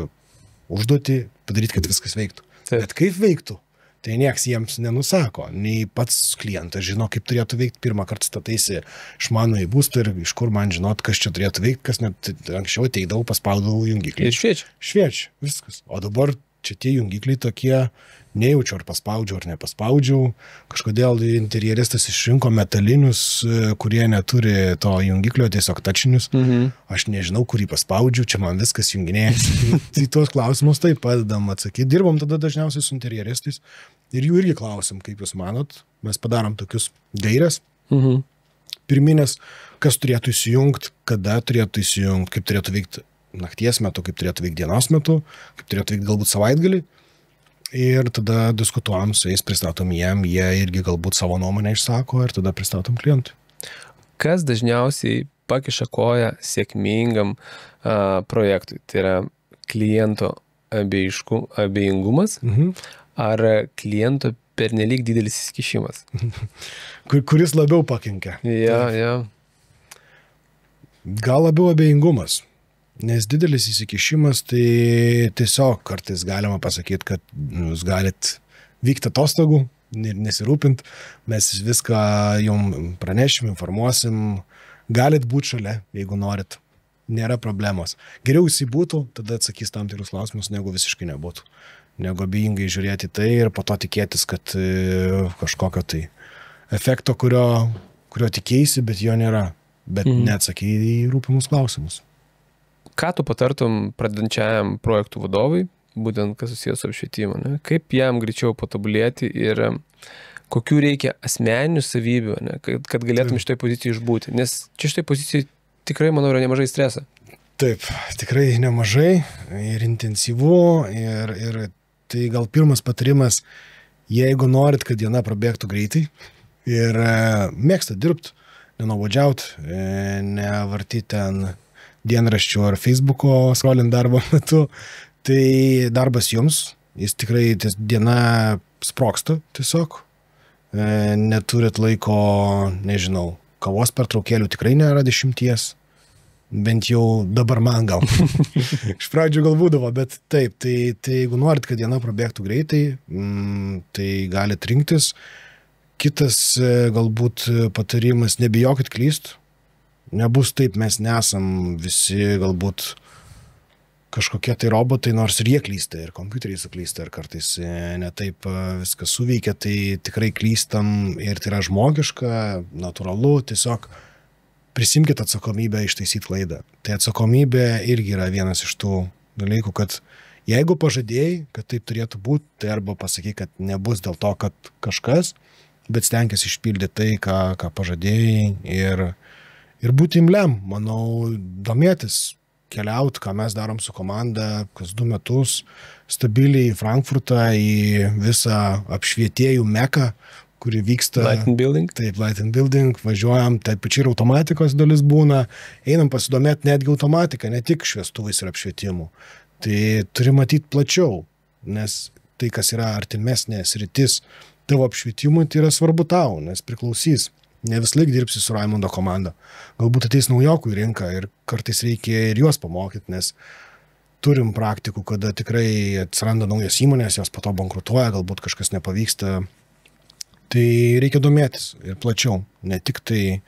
užduoti padaryti, kad viskas veiktų. Bet kaip veiktų? Tai nieks jiems nenusako, nei pats klientas žino, kaip turėtų veikti. Pirmą kartą stataisi išmanų į būstą ir iš kur man žinot, kas čia turėtų veikti, kas net anksčiau ateidavau, paspaudavau jungiklį. Ir šviečia. Šviečia, viskas. O dabar čia tie jungikliai tokie, nejaučiu, ar paspaudžiau, ar nepaspaudžiau. Kažkodėl interjeristas išrinko metalinius, kurie neturi to jungiklio, tiesiog tačinius. Aš nežinau, kurį paspaudžiau, čia man viskas junginėjasi. Tai tuos klausimus taip padedam atsakyti. Dirbam tada dažniausiai su interjeristais ir jų irgi klausim, kaip jūs manot. Mes padarom tokius gaires. Pirminės, kas turėtų įsijungti, kada turėtų įsijungti, kaip turėtų veikti nakties metu, kaip turėtų veikti dienos metu, kaip turėtų veikti galbūt savaitgalį. Ir tada diskutuojam su jais, pristatom jiem, jie irgi galbūt savo nuomonę išsako ir tada pristatom klientui. Kas dažniausiai pakiša koją sėkmingam projektui? Tai yra kliento abejingumas ar kliento pernelyg didelis įsikišimas? Kuris labiau pakenkia? Ja. Gal labiau abejingumas. Nes didelis įsikišimas, tai tiesiog kartais galima pasakyti, kad jūs galit vykti atostogų ir nesirūpint, mes viską jums pranešim, informuosim, galit būti šalia, jeigu norit, nėra problemos. Geriau jisai būtų, tada atsakys tam tikrus klausimus, negu visiškai nebūtų. Negu abejingai žiūrėti tai ir po to tikėtis, kad kažkokio tai efekto, kurio tikėsi, bet jo nėra, bet neatsakai į rūpimus klausimus. Ką tu patartum pradedančiajam projektų vadovui, būtent kas susijęs su apšvietimu, ne? Kaip jam greičiau patobulėti ir kokių reikia asmeninių savybių, ne? Kad galėtum šitoj pozicijai išbūti, nes čia šitoj pozicijai tikrai, manau, yra nemažai streso. Taip, tikrai nemažai ir intensyvu ir tai gal pirmas patarimas, jeigu norit, kad diena prabėgtų greitai ir mėgsta dirbti, nenuobodžiauti, nevartyti ten dienraščių ar Facebooko scrollint darbo metu, tai darbas jums, jis tikrai diena sproksta tiesiog, neturit laiko, nežinau, kavos pertraukėlių tikrai nėra 10, bent jau dabar man gal. Iš pradžių gal būdavo, bet taip, tai jeigu norit, kad diena prabėgtų greitai, tai galit rinktis. Kitas galbūt patarimas, nebijokit klyst. Nebus taip, mes nesam visi galbūt kažkokie tai robotai, nors ir jie klysta, ir kompiuteriai suklysta, ir kartais netaip viskas suveikia, tai tikrai klystam ir tai yra žmogiška, natūralu, tiesiog prisimkit atsakomybę ištaisyti klaidą. Tai atsakomybė irgi yra vienas iš tų dalykų, kad jeigu pažadėjai, kad taip turėtų būti, tai arba pasakyk, kad nebus dėl to, kad kažkas, bet stenkis išpildyti tai, ką pažadėjai ir būti imliam, manau, domėtis, keliauti, ką mes darom su komanda, kas 2 metus, stabiliai į Frankfurtą, į visą apšvietėjų meką, kuri vyksta. Light and Building. Taip, Light and Building, važiuojam, taip pačiai ir automatikos dalis būna, einam pasidomėti netgi automatiką, ne tik šviestuvais ir apšvietimu. Tai turi matyti plačiau, nes tai, kas yra artimesnė sritis tavo apšvietimui, tai yra svarbu tau, nes priklausys. Ne vis laik dirbsi su Raimundo komanda. Galbūt ateis naujokų į rinką ir kartais reikia ir juos pamokyti, nes turim praktikų, kada tikrai atsiranda naujos įmonės, jos po to bankrutuoja, galbūt kažkas nepavyksta. Tai reikia domėtis ir plačiau. Ne tik tai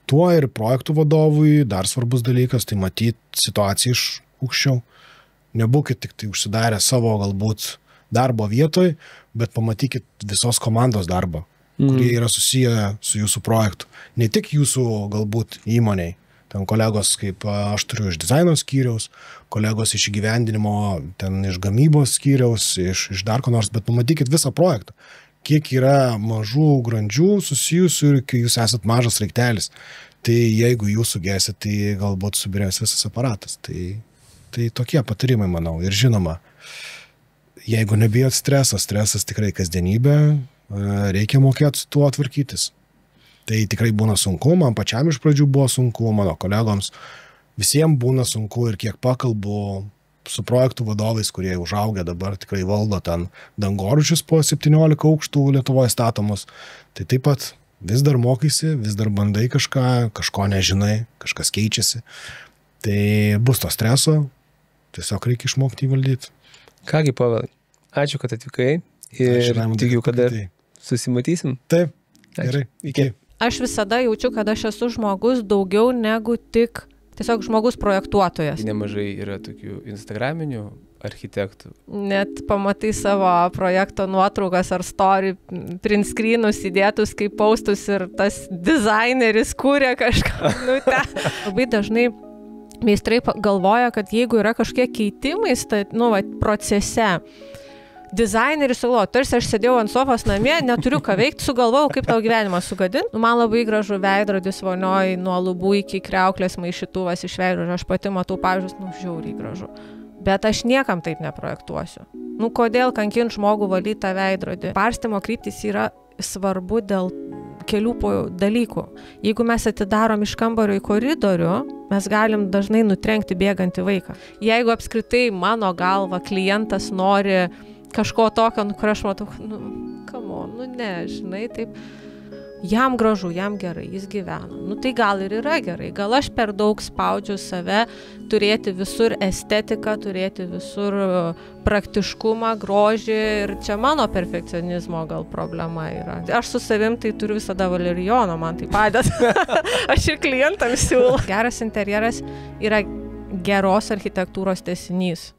tuo ir projektų vadovui dar svarbus dalykas, tai matyti situaciją iš aukščiau. Nebūkit tik tai užsidarę savo galbūt darbo vietoj, bet pamatykit visos komandos darbą, kurie yra susiję su jūsų projektu. Ne tik jūsų galbūt įmoniai. Ten kolegos, kaip aš turiu iš dizaino skyriaus, kolegos iš įgyvendinimo, ten iš gamybos skyriaus, iš dar ko nors, bet pamatykit visą projektą. Kiek yra mažų grandžių susijusių ir kai jūs esat mažas raiktelis. Tai jeigu jūs sugesit, tai galbūt subirės visas aparatas. Tai tokie patarimai, manau. Ir žinoma, jeigu nebijot stresas tikrai kasdienybė, reikia mokėti su tuo tvarkytis. Tai tikrai būna sunku, man pačiam iš pradžių buvo sunku, mano kolegoms, visiems būna sunku ir kiek pakalbu su projektų vadovais, kurie užaugę dabar tikrai valdo ten dangorūdžius po 17 aukštų Lietuvoje statomus. Tai taip pat vis dar mokaisi, vis dar bandai kažko nežinai, kažkas keičiasi. Tai bus to streso, tiesiog reikia išmokti įvaldyti. Kągi, Pavelai, ačiū, kad atvykai ir tikiu, kad dar susimatysim. Taip, gerai, iki. Aš visada jaučiu, kad aš esu žmogus daugiau negu tik tiesiog žmogus projektuotojas. Nemažai yra tokių instagraminių architektų. Net pamatai savo projekto nuotraukas ar story, print screenus įdėtus kaip postus ir tas dizaineris kūrė kažką. Labai dažnai meistrai galvoja, kad jeigu yra kažkokie keitimai procese, dizaineris sugalvojo, tarsi aš sėdėjau ant sofos namie, neturiu ką veikti, sugalvojau, kaip tau gyvenimą sugadinti. Man labai gražu veidrodis vonioj, nuo lubų iki kriauklės maišytuvas iš veidrodžio. Aš pati matau pavyzdžius, žiauriai gražu. Bet aš niekam taip neprojektuosiu. Kodėl kankint žmogų valyti tą veidrodį? Barstymo kryptis yra svarbu dėl kelių dalykų. Jeigu mes atidarom iš kambario į koridorių, mes galim dažnai nutrenkti bėgantį vaiką. Jeigu apskritai mano galva klientas nori kažko tokio, kur aš matau, žinai, taip, jam gražu, jam gerai, jis gyvena. Tai gal ir yra gerai, gal aš per daug spaudžiu save turėti visur estetiką, turėti visur praktiškumą, grožį ir čia mano perfekcionizmo gal problema yra. Aš su savim tai turiu visada valerijono, man tai padeda. Aš ir klientams siūlau. Geras interjeras yra geros architektūros tęsinys.